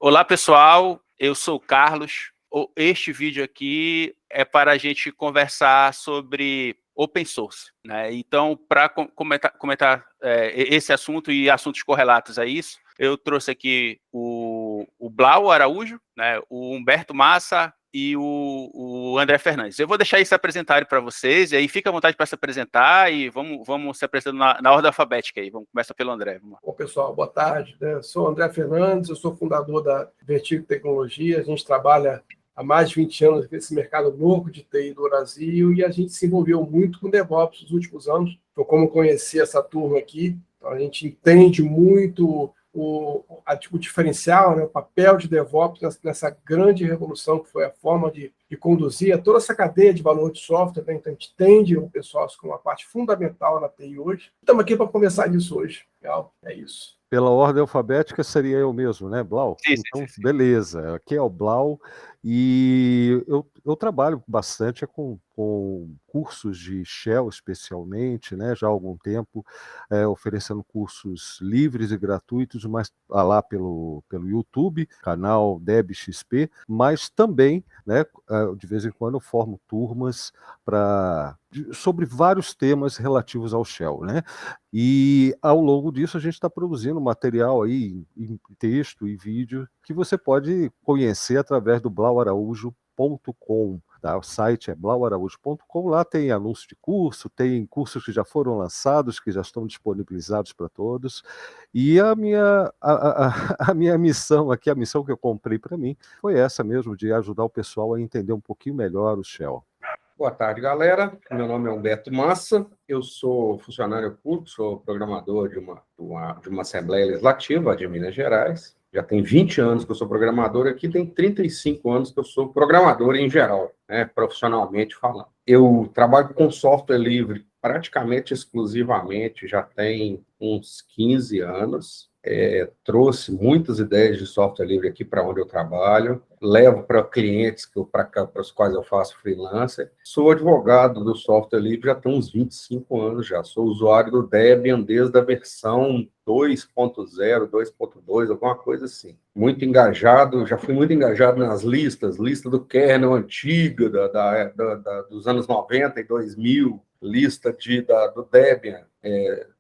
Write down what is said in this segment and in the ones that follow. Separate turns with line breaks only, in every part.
Olá, pessoal. Eu sou o Carlos. Este vídeo aqui é para a gente conversar sobre open source, né? Então, para comentar esse assunto e assuntos correlatos a isso, eu trouxe aqui o Blau Araújo, né? O Humberto Massa e o André Fernandes. Eu vou deixar eles se apresentarem para vocês, e aí fica à vontade para se apresentar e vamos se apresentando na ordem alfabética aí. Vamos começar pelo André.
Bom, pessoal, boa tarde. Eu sou o André Fernandes, eu sou fundador da Vertigo Tecnologia. A gente trabalha há mais de 20 anos nesse mercado louco de TI do Brasil e a gente se envolveu muito com DevOps nos últimos anos. Foi como eu conheci essa turma aqui. Então, a gente entende muito o diferencial, né, o papel de DevOps nessa grande revolução que foi a forma de conduzir toda essa cadeia de valor de software, né? Então, a gente entende o pessoal como uma parte fundamental na TI hoje. Estamos aqui para conversar disso hoje. Legal? É isso.
Pela ordem alfabética seria eu mesmo, né, Blau?
Sim.
Beleza. Aqui é o Blau e eu trabalho bastante com cursos de Shell, especialmente, né, já há algum tempo, oferecendo cursos livres e gratuitos, mas lá pelo YouTube, canal DebXP, mas também, né, de vez em quando eu formo turmas sobre vários temas relativos ao Shell, né? E ao longo disso a gente está produzindo material aí em texto e vídeo que você pode conhecer através do blauaraújo.com. Tá? O site é blauaraújo.com. Lá tem anúncio de curso, tem cursos que já foram lançados, que já estão disponibilizados para todos. E a minha missão aqui, a missão que eu comprei para mim, foi essa mesmo, de ajudar o pessoal a entender um pouquinho melhor o Shell.
Boa tarde, galera. Meu nome é Humberto Massa, eu sou funcionário público, sou programador de uma Assembleia Legislativa de Minas Gerais. Já tem 20 anos que eu sou programador aqui, tem 35 anos que eu sou programador em geral, né, profissionalmente falando. Eu trabalho com software livre praticamente exclusivamente, já tem uns 15 anos. Trouxe muitas ideias de software livre aqui para onde eu trabalho, levo para clientes para os quais eu faço freelancer. Sou advogado do software livre já tem uns 25 anos já. Sou usuário do Debian desde a versão 2.0, 2.2, alguma coisa assim. Muito engajado, já fui muito engajado nas lista do kernel antiga, dos anos 90 e 2000, lista do Debian,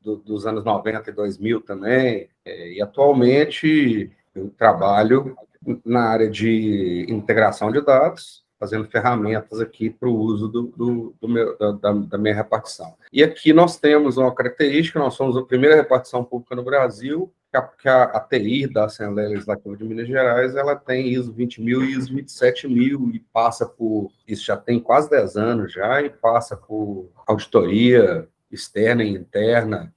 dos anos 90 e 2000 também. E atualmente eu trabalho na área de integração de dados, fazendo ferramentas aqui para o uso da minha repartição. E aqui nós temos uma característica, nós somos a primeira repartição pública no Brasil, que a TI da Assembleia Legislativa de Minas Gerais, ela tem ISO 20.000 e ISO 27.000 e passa por, isso já tem quase 10 anos já, e passa por auditoria externa e interna,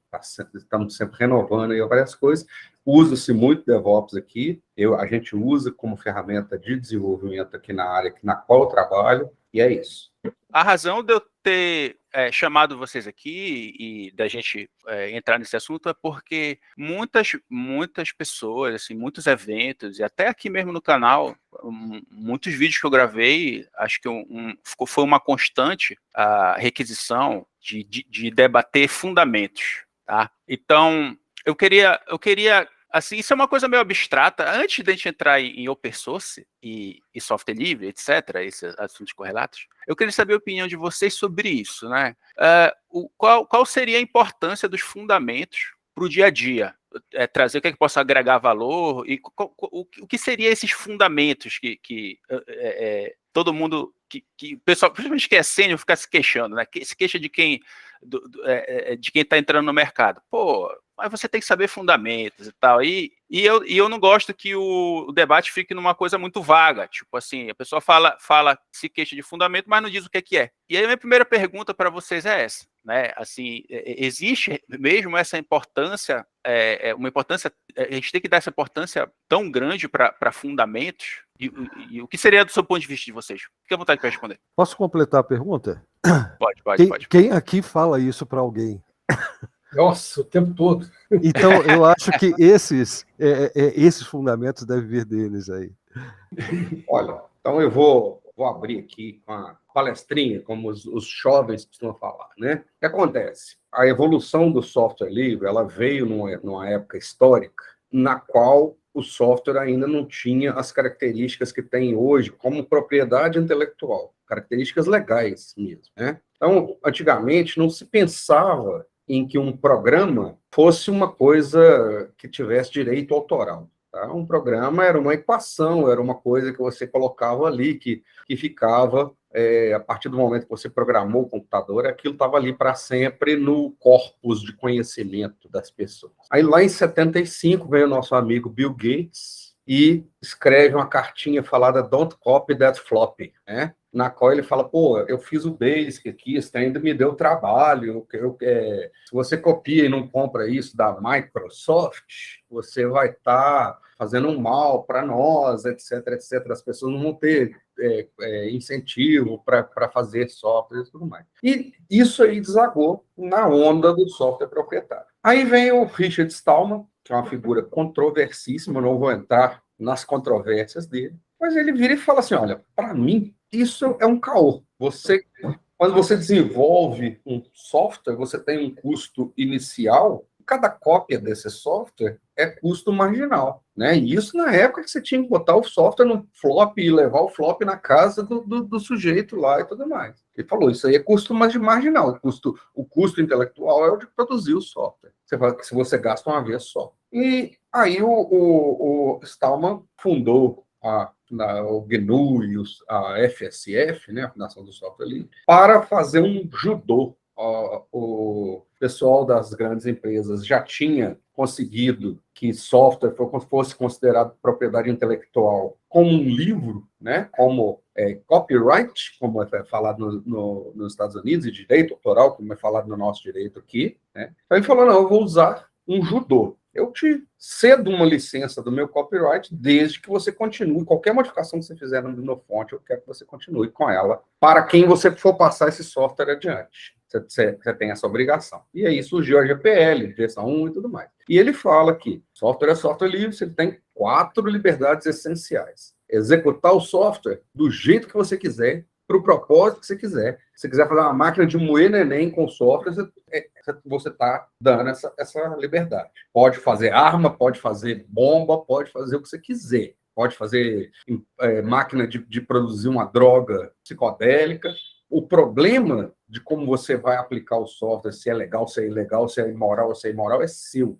estamos sempre renovando aí várias coisas. Usa-se muito DevOps aqui, a gente usa como ferramenta de desenvolvimento aqui na área na qual eu trabalho, e é isso.
A razão de eu ter chamado vocês aqui e da gente entrar nesse assunto é porque muitas pessoas, assim, muitos eventos, e até aqui mesmo no canal, muitos vídeos que eu gravei, acho que foi uma constante a requisição de debater fundamentos, tá? Então, eu queria assim, isso é uma coisa meio abstrata. Antes de a gente entrar em open source e software livre, etc., esses assuntos correlatos, eu queria saber a opinião de vocês sobre isso, né? Qual seria a importância dos fundamentos para o dia a dia? Trazer o que é que possa agregar valor e o que seriam esses fundamentos que todo mundo, o pessoal, principalmente que é sênior, fica se queixando, né? Se queixa de quem está entrando no mercado. Pô, mas você tem que saber fundamentos e tal. E eu não gosto que o debate fique numa coisa muito vaga. Tipo assim, a pessoa se queixa de fundamento, mas não diz o que é. E aí a minha primeira pergunta para vocês é essa, né? Assim, existe mesmo essa importância, uma importância, a gente tem que dar essa importância tão grande para fundamentos? E o que seria do seu ponto de vista de vocês? Fique à vontade para responder.
Posso completar a pergunta?
Pode.
Quem aqui fala isso para alguém?
Nossa, o tempo todo.
Então, eu acho que esses fundamentos devem vir deles aí.
Olha, então eu vou abrir aqui com a palestrinha, como os jovens costumam falar, né? O que acontece? A evolução do software livre, ela veio numa época histórica na qual o software ainda não tinha as características que tem hoje como propriedade intelectual, características legais mesmo, né? Então, antigamente, não se pensava em que um programa fosse uma coisa que tivesse direito autoral. Tá? Um programa era uma equação, era uma coisa que você colocava ali, que ficava, a partir do momento que você programou o computador, aquilo estava ali para sempre no corpus de conhecimento das pessoas. Aí, lá em 75, veio o nosso amigo Bill Gates e escreve uma cartinha falada Don't copy that floppy, né? Na qual ele fala, pô, eu fiz o Basic aqui, isso ainda me deu trabalho, se você copia e não compra isso da Microsoft, você vai estar fazendo um mal para nós, etc, etc. As pessoas não vão ter incentivo para fazer software e tudo mais. E isso aí desagou na onda do software proprietário. Aí vem o Richard Stallman, que é uma figura controversíssima, não vou entrar nas controvérsias dele, mas ele vira e fala assim, olha, para mim, isso é um caô. Quando você desenvolve um software, você tem um custo inicial, cada cópia desse software é custo marginal, né? E isso na época que você tinha que botar o software no flop e levar o flop na casa do sujeito lá e tudo mais. Ele falou, isso aí é custo marginal, o custo intelectual é o de produzir o software. Você fala que se você gasta uma vez só. E aí o Stallman fundou o GNU e a FSF, né, a Fundação do Software Livre, para fazer um judô. O pessoal das grandes empresas já tinha conseguido que software fosse considerado propriedade intelectual como um livro, né, como copyright, como é falado nos Estados Unidos, e direito autoral, como é falado no nosso direito aqui. Né? Então ele falou, não, eu vou usar um judô. Eu te cedo uma licença do meu copyright desde que você continue. Qualquer modificação que você fizer no fonte, eu quero que você continue com ela para quem você for passar esse software adiante. Você tem essa obrigação. E aí surgiu a GPL, versão 1 e tudo mais. E ele fala que software é software livre, você tem 4 liberdades essenciais. Executar o software do jeito que você quiser, para o propósito que você quiser. Se você quiser fazer uma máquina de moer neném com software, você está dando essa liberdade. Pode fazer arma, pode fazer bomba, pode fazer o que você quiser. Pode fazer máquina de produzir uma droga psicodélica. O problema de como você vai aplicar o software, se é legal, se é ilegal, se é imoral ou se é imoral, é seu.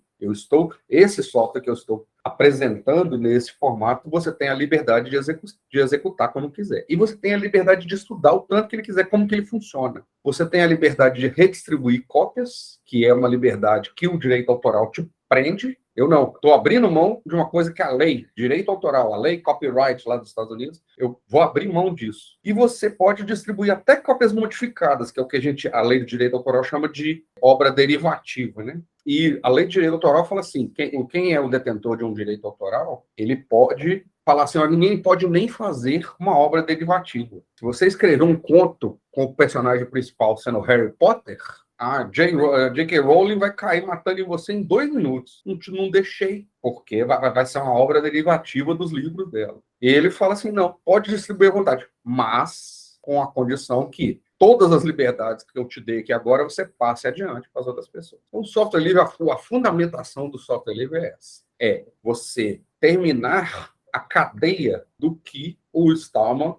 Esse software que eu estou apresentando nesse formato, você tem a liberdade de executar como quiser. E você tem a liberdade de estudar o tanto que ele quiser, como que ele funciona. Você tem a liberdade de redistribuir cópias, que é uma liberdade que o direito autoral te prende. Eu não, estou abrindo mão de uma coisa que a lei, direito autoral, a lei copyright lá dos Estados Unidos, eu vou abrir mão disso. E você pode distribuir até cópias modificadas, que é o que a lei do direito autoral chama de obra derivativa, né? E a lei de direito autoral fala assim, quem é o detentor de um direito autoral, ele pode falar assim, ninguém pode nem fazer uma obra derivativa. Se você escrever um conto com o personagem principal sendo Harry Potter, a J.K. Rowling vai cair matando em você em 2 minutos. Não deixei, porque vai ser uma obra derivativa dos livros dela. E ele fala assim, não, pode distribuir à vontade, mas com a condição que todas as liberdades que eu te dei aqui agora, você passe adiante para as outras pessoas. Então, o software livre, a fundamentação do software livre é essa. É você terminar a cadeia do que o Stallman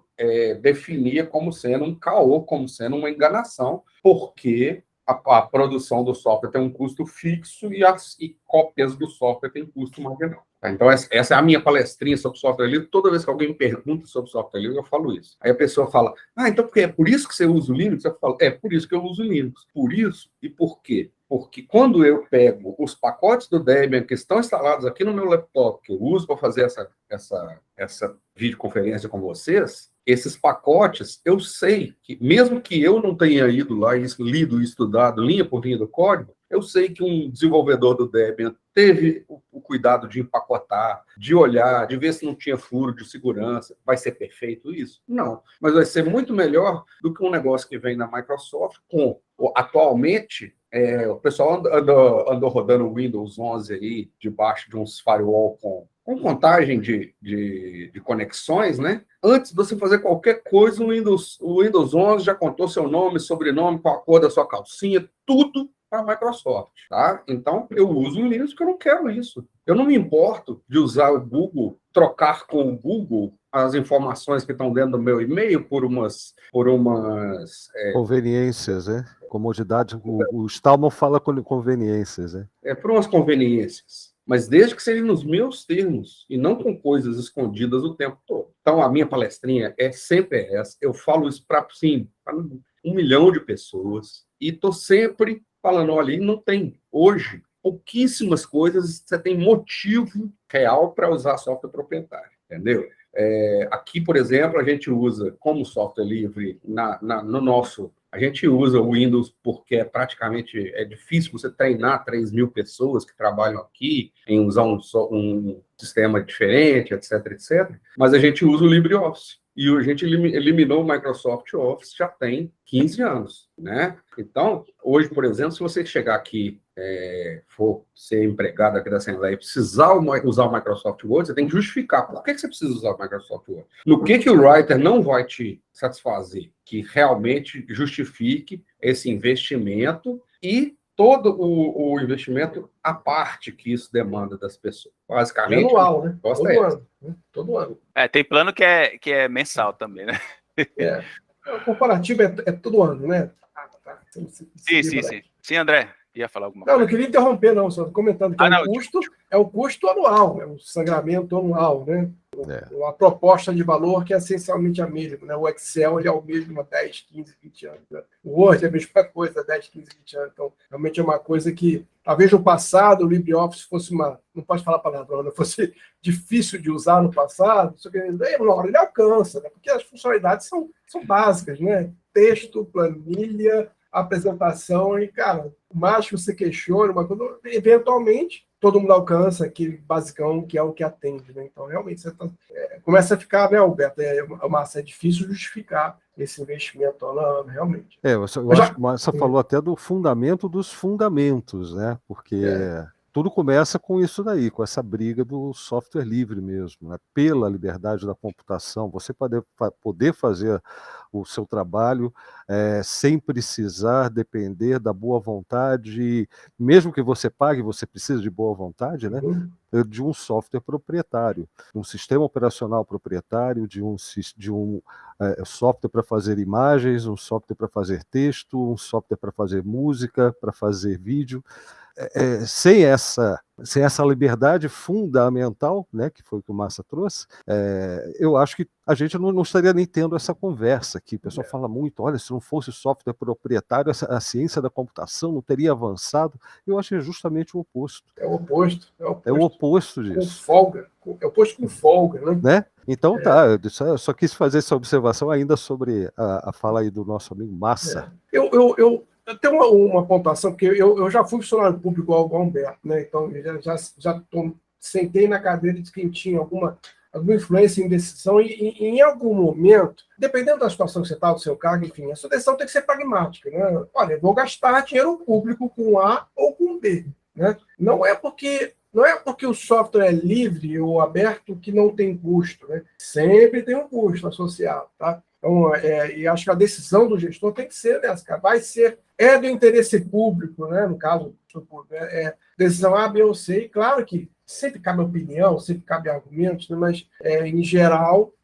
definia como sendo um caô, como sendo uma enganação, porque a produção do software tem um custo fixo e cópias do software têm custo marginal. Então, essa é a minha palestrinha sobre software livre. Toda vez que alguém me pergunta sobre software livre, eu falo isso. Aí a pessoa fala, então é por isso que você usa o Linux? Eu falo, é por isso que eu uso o Linux. Por isso e por quê? Porque quando eu pego os pacotes do Debian que estão instalados aqui no meu laptop, que eu uso para fazer essa videoconferência com vocês, esses pacotes, eu sei que, mesmo que eu não tenha ido lá e lido e estudado linha por linha do código, eu sei que um desenvolvedor do Debian teve o cuidado de empacotar, de olhar, de ver se não tinha furo de segurança. Vai ser perfeito isso? Não. Mas vai ser muito melhor do que um negócio que vem da Microsoft atualmente, o pessoal andou rodando o Windows 11 aí, debaixo de uns firewall com contagem de conexões, né? Antes de você fazer qualquer coisa, o Windows 11 já contou seu nome, sobrenome, qual a cor da sua calcinha, tudo para a Microsoft, tá? Então, eu uso o Linux porque eu não quero isso. Eu não me importo de usar o Google, trocar com o Google as informações que estão dentro do meu e-mail por umas
conveniências, né? Comodidade. O Stallman fala com conveniências, né?
por umas conveniências. Mas desde que seja nos meus termos e não com coisas escondidas o tempo todo. Então, a minha palestrinha é sempre essa. Eu falo isso para 1 milhão de pessoas e estou sempre falando, olha, não tem. Hoje, pouquíssimas coisas você tem motivo real para usar software proprietário, entendeu? Aqui, por exemplo, a gente usa como software livre no nosso... A gente usa o Windows porque é difícil você treinar 3.000 pessoas que trabalham aqui em usar um sistema diferente, etc, etc. Mas a gente usa o LibreOffice. E a gente eliminou o Microsoft Office já tem 15 anos, né? Então, hoje, por exemplo, se você chegar aqui, for ser empregado aqui da Assembleia e precisar usar o Microsoft Word, você tem que justificar por que você precisa usar o Microsoft Word. No que o Writer não vai te satisfazer, que realmente justifique esse investimento e todo o investimento à parte que isso demanda das pessoas. Basicamente,
anual, né? Todo ano, né? Todo ano.
Tem plano que é mensal também, né?
O comparativo é todo ano, né?
Sim. Sim, André, ia falar alguma coisa?
Não queria interromper, não, só comentando que é o custo anual, é o sangramento anual, né? A proposta de valor que é essencialmente a mesma, né? O Excel ele é o mesmo há 10, 15, 20 anos. Né? O Word é a mesma coisa há 10, 15, 20 anos. Então, realmente é uma coisa que, talvez no passado, o LibreOffice fosse não pode falar palavrão, né? Fosse difícil de usar no passado, só que uma hora ele alcança, né? Porque as funcionalidades são básicas, né? Texto, planilha, apresentação, e, cara, o mais que você questione, uma coisa, eventualmente, todo mundo alcança aquele basicão que é o que atende, né? Então, realmente, você começa a ficar, né, Alberto? É difícil justificar esse investimento ano a ano, realmente.
Eu acho que o Massa falou até do fundamento dos fundamentos, né? Porque tudo começa com isso daí, com essa briga do software livre mesmo, né? Pela liberdade da computação, você poder fazer o seu trabalho sem precisar depender da boa vontade, mesmo que você pague, você precisa de boa vontade, né? De um software proprietário, de um sistema operacional proprietário, de um software para fazer imagens, um software para fazer texto, um software para fazer música, para fazer vídeo. Sem essa liberdade fundamental, né, que foi o que o Massa trouxe, eu acho que a gente não estaria nem tendo essa conversa aqui. O pessoal fala muito, olha, se não fosse software proprietário, a ciência da computação não teria avançado. Eu acho que é justamente o oposto.
É o oposto.
É o oposto disso.
Com folga. É o oposto com folga, né?
Então eu só quis fazer essa observação ainda sobre a fala aí do nosso amigo Massa.
Eu tenho uma pontuação, porque eu já fui funcionário público igual o Humberto, né? Então, eu já sentei na cadeira de quem tinha alguma influência em decisão e em algum momento, dependendo da situação que você está, do seu cargo, enfim, a sua decisão tem que ser pragmática, né? Olha, eu vou gastar dinheiro público com A ou com B, né? Não é porque o software é livre ou aberto que não tem custo, né? Sempre tem um custo associado, tá? Então, e acho que a decisão do gestor tem que ser dessa, cara. Vai ser, do interesse público, né? No caso, decisão A, B ou C, e claro que sempre cabe opinião, sempre cabe argumentos, né? Mas, em geral,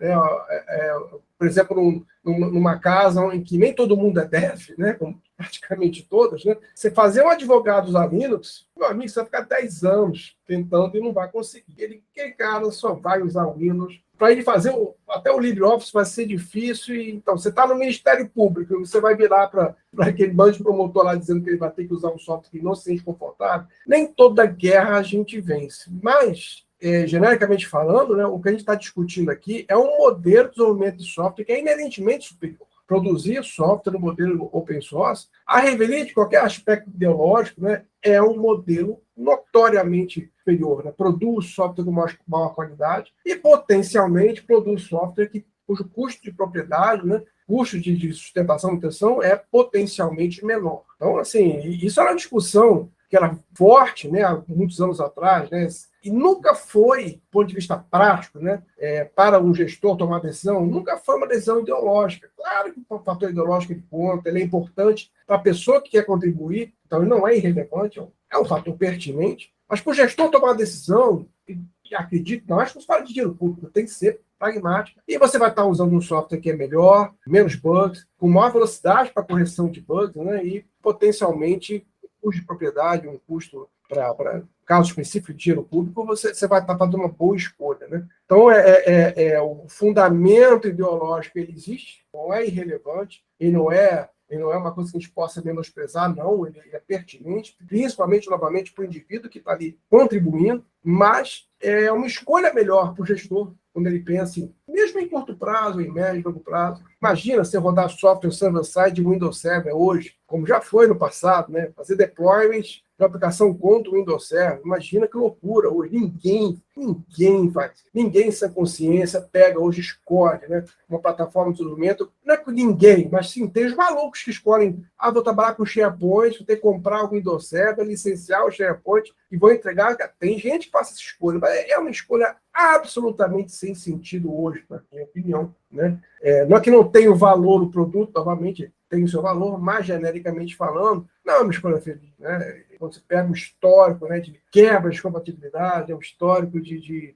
por exemplo, numa casa em que nem todo mundo é dev, né? Como praticamente todas, né? Você fazer um advogado usar Linux, meu amigo, você vai ficar 10 anos tentando e não vai conseguir. Aquele cara só vai usar o Windows. Para ele fazer até o LibreOffice vai ser difícil. Então, você está no Ministério Público, você vai virar para aquele bando de promotor lá dizendo que ele vai ter que usar um software que não se sente confortável. Nem toda guerra a gente vence. Mas, genericamente falando, né, o que a gente está discutindo aqui é um modelo de desenvolvimento de software que é inerentemente superior. Produzir software no modelo open source, a revelia de qualquer aspecto ideológico, né, é um modelo notoriamente superior. Né? Produz software com maior qualidade e, potencialmente, produz software cujo custo de propriedade, né, custo de sustentação e manutenção é potencialmente menor. Então, assim, isso era uma discussão que era forte, né, há muitos anos atrás, né, E nunca foi, do ponto de vista prático, né, para um gestor tomar decisão, nunca foi uma decisão ideológica. Claro que o fator ideológico ele conta, ele é importante para a pessoa que quer contribuir, então ele não é irrelevante, é um fator pertinente, mas para o gestor tomar uma decisão, e acredito, não acho que se fala de dinheiro público, tem que ser pragmática. E você vai estar usando um software que é melhor, menos bugs, com maior velocidade para correção de bugs, né, e potencialmente um custo de propriedade, um custo para caso específico de dinheiro público, você vai estar fazendo uma boa escolha. Né? Então, o fundamento ideológico ele existe, não é irrelevante, ele não é uma coisa que a gente possa menosprezar, não, ele é pertinente, principalmente, novamente, para o indivíduo que está ali contribuindo, mas é uma escolha melhor para o gestor, quando ele pensa mesmo em curto prazo, em médio e longo prazo. Imagina você rodar software server-side de Windows Server hoje, como já foi no passado, né? Fazer deployment de aplicação contra o Windows Server. Imagina que loucura hoje. Ninguém faz. Ninguém sem consciência pega hoje, escolhe, né? Uma plataforma de desenvolvimento. Não é com ninguém, mas sim, tem os malucos que escolhem. Vou trabalhar com SharePoint, vou ter que comprar o Windows Server, licenciar o SharePoint e vou entregar. Tem gente que faz essa escolha, mas é uma escolha absolutamente sem sentido hoje, na minha opinião. Né? Não é que não tenha o valor o produto, novamente, tem o seu valor, mas genericamente falando, não é uma escolha feliz. Né? Quando você pega um histórico, né, de quebra de compatibilidade, um histórico de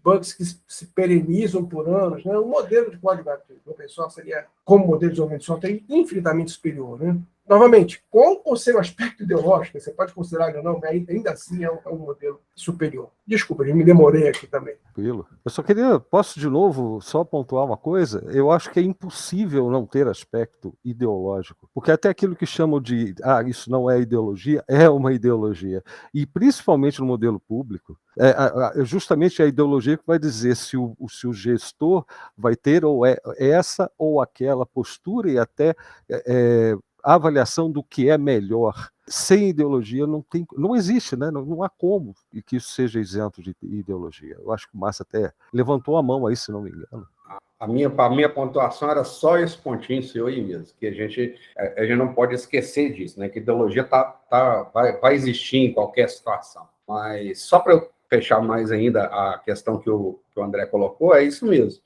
bugs que se perenizam por anos, né? O modelo de código open source seria, como modelo de desenvolvimento de software, infinitamente superior. Né? Novamente, com o seu aspecto ideológico, você pode considerar ou não, mas ainda assim é um modelo superior. Desculpa, eu me demorei aqui também.
Tranquilo. Eu só posso de novo só pontuar uma coisa? Eu acho que é impossível não ter aspecto ideológico, porque até aquilo que chamam de, isso não é ideologia, é uma ideologia. E principalmente no modelo público, justamente a ideologia que vai dizer se o gestor vai ter ou essa ou aquela postura e até a avaliação do que é melhor. Sem ideologia não existe, né? Não há como que isso seja isento de ideologia. Eu acho que o Massa até levantou a mão aí, se não me engano.
A minha pontuação era só esse pontinho seu aí mesmo, que a gente não pode esquecer disso, né? Que ideologia vai existir em qualquer situação. Mas só para eu fechar mais ainda a questão que o André colocou, é isso mesmo.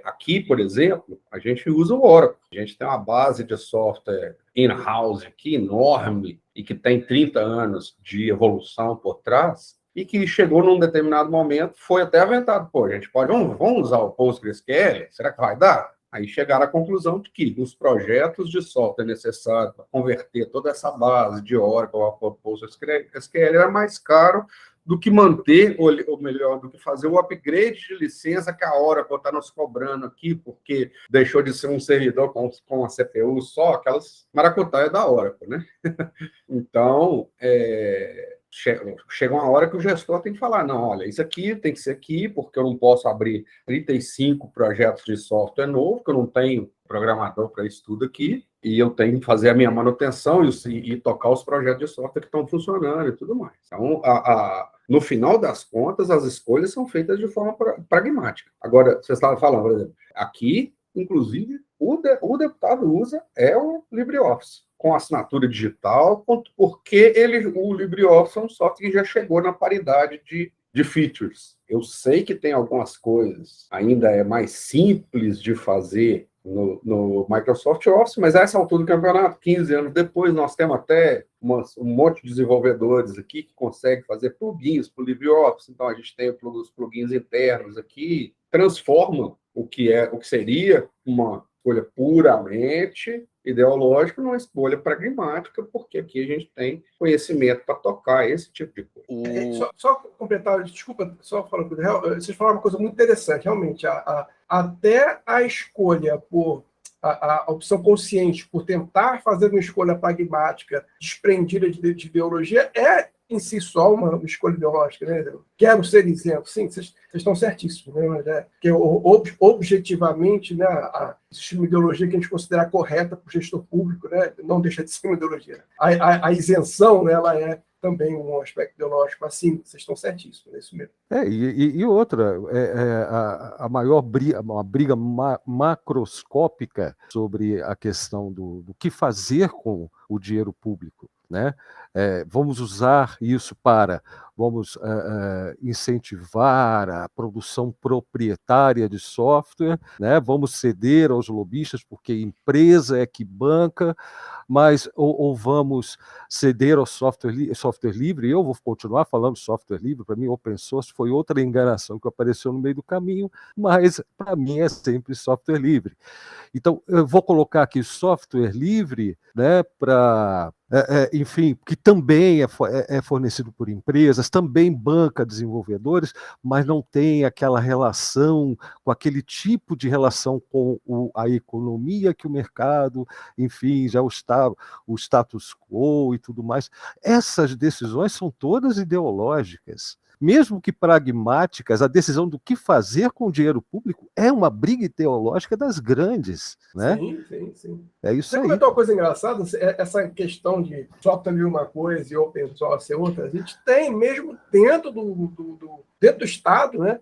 Aqui, por exemplo, a gente usa o Oracle. A gente tem uma base de software in-house aqui enorme e que tem 30 anos de evolução por trás e que chegou num determinado momento, foi até aventado. A gente vamos usar o PostgreSQL? Será que vai dar? Aí chegaram à conclusão de que os projetos de software necessários para converter toda essa base de Oracle para PostgreSQL era mais caro do que manter, ou melhor, do que fazer o upgrade de licença que a Oracle está nos cobrando aqui, porque deixou de ser um servidor com a CPU só, aquelas maracutaias da Oracle, né? Então, chega uma hora que o gestor tem que falar, não, olha, isso aqui tem que ser aqui, porque eu não posso abrir 35 projetos de software novo, que eu não tenho programador para isso tudo aqui, e eu tenho que fazer a minha manutenção e tocar os projetos de software que estão funcionando e tudo mais. Então, no final das contas, as escolhas são feitas de forma pragmática. Agora, você estava falando, por exemplo, aqui, inclusive, o deputado usa o LibreOffice, com assinatura digital, porque o LibreOffice é um software que já chegou na paridade de features. Eu sei que tem algumas coisas ainda é mais simples de fazer no Microsoft Office, mas a essa altura do campeonato, 15 anos depois, nós temos até um monte de desenvolvedores aqui que conseguem fazer plugins para o LibreOffice. Então, a gente tem os plugins internos aqui, transformam o que seria uma escolha puramente ideológica numa escolha pragmática, porque aqui a gente tem conhecimento para tocar esse tipo de coisa.
Só completar, desculpa, só falando, vocês falaram uma coisa muito interessante, realmente, até a escolha por a opção consciente por tentar fazer uma escolha pragmática desprendida de ideologia é em si só uma escolha ideológica, né? Quero ser isento. Sim, vocês estão certíssimos, né? Mas que objetivamente, né, existe uma ideologia que a gente considera correta para o gestor público, né? Não deixa de ser uma ideologia. A isenção, né, ela é também um aspecto ideológico, mas sim, vocês estão certíssimos, é isso mesmo.
E outra, a maior briga, uma briga macroscópica sobre a questão do que fazer com o dinheiro público, né? Vamos usar isso para vamos incentivar a produção proprietária de software, né? Vamos ceder aos lobistas porque a empresa é que banca, mas ou vamos ceder ao software livre. Eu vou continuar falando software livre, para mim open source foi outra enganação que apareceu no meio do caminho, mas para mim é sempre software livre. Então, eu vou colocar aqui software livre, né, para, enfim, que também é fornecido por empresas, também banca desenvolvedores, mas não tem aquela relação, com aquele tipo de relação com a economia que o mercado, enfim, já o status quo e tudo mais. Essas decisões são todas ideológicas. Mesmo que pragmáticas, a decisão do que fazer com o dinheiro público é uma briga ideológica das grandes, né?
Sim.
É isso
Você
aí.
comentou uma coisa engraçada, essa questão de software livre uma coisa e open source é outra. A gente tem mesmo dentro dentro do Estado, né?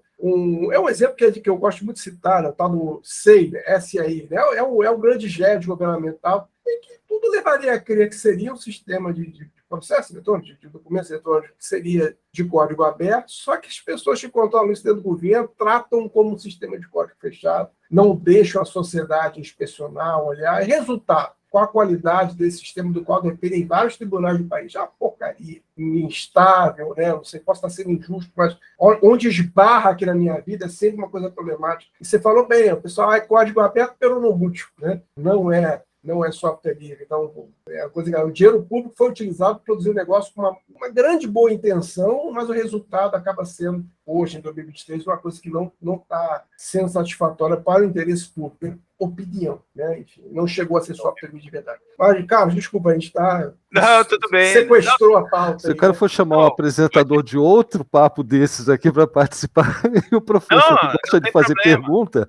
É um exemplo que eu gosto muito de citar, né, o tal do SEI, SAI, né? É o grande GED governamental, e que tudo levaria a crer que seria um sistema de processo eletrônico, de documentos eletrônicos, que seria de código aberto, só que as pessoas que controlam isso dentro do governo tratam como um sistema de código fechado, não deixam a sociedade inspecionar, olhar. Resultado, qual a qualidade desse sistema do qual dependem vários tribunais do país? É uma porcaria, instável, né? Não sei, posso estar sendo injusto, mas onde esbarra aqui na minha vida é sempre uma coisa problemática. E você falou bem, o pessoal é código aberto pelo não útil, né? Não é software livre. Então, o dinheiro público foi utilizado para produzir um negócio com uma grande boa intenção, mas o resultado acaba sendo, hoje, em 2023, uma coisa que não está sendo satisfatória para o interesse público. Opinião, né? Enfim, não chegou a ser software livre de verdade. Mas, Carlos, desculpa, a gente está...
Não, tudo bem.
Sequestrou a pauta.
Se o cara for chamar um apresentador de outro papo desses aqui para participar, e o professor que gosta de fazer pergunta...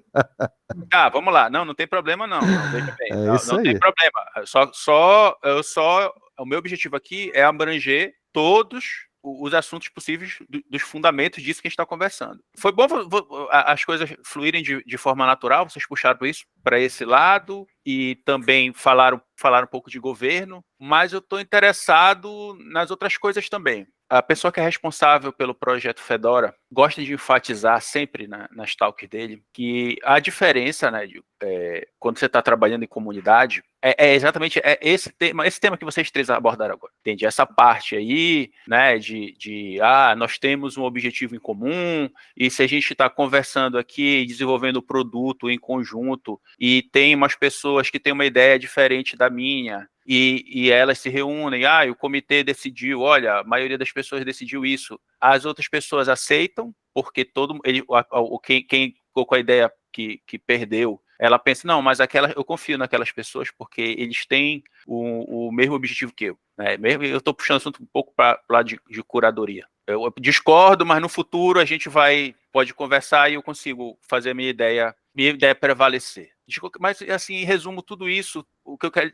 Vamos lá. Não tem problema, não. Veja bem.
Não
tem problema. O meu objetivo aqui é abranger todos os assuntos possíveis dos fundamentos disso que a gente está conversando. Foi bom as coisas fluírem de forma natural, vocês puxaram isso para esse lado e também falaram um pouco de governo, mas eu estou interessado nas outras coisas também. A pessoa que é responsável pelo projeto Fedora gosta de enfatizar sempre nas talks dele que a diferença, né, quando você está trabalhando em comunidade, é exatamente esse tema que vocês três abordaram agora. Entende? Essa parte aí, né, nós temos um objetivo em comum, e se a gente está conversando aqui, desenvolvendo o produto em conjunto, e tem umas pessoas que têm uma ideia diferente da minha, e elas se reúnem, o comitê decidiu, olha, a maioria das pessoas decidiu isso, as outras pessoas aceitam, porque quem ficou com a ideia que perdeu, ela pensa, não, mas eu confio naquelas pessoas porque eles têm o mesmo objetivo que eu. Né? Eu estou puxando o assunto um pouco para o lado de curadoria. Eu discordo, mas no futuro a gente pode conversar e eu consigo fazer a minha ideia prevalecer. Mas, assim, em resumo, tudo isso, o que eu quero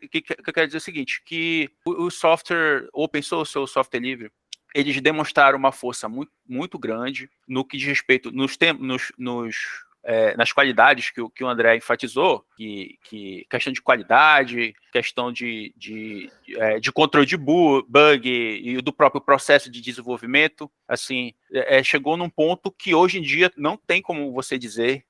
dizer é o seguinte, que o software open source ou software livre, eles demonstraram uma força muito, muito grande no que diz respeito nas qualidades que o André enfatizou, que questão de qualidade, questão de controle de bug e do próprio processo de desenvolvimento, assim, chegou num ponto que hoje em dia não tem como você dizer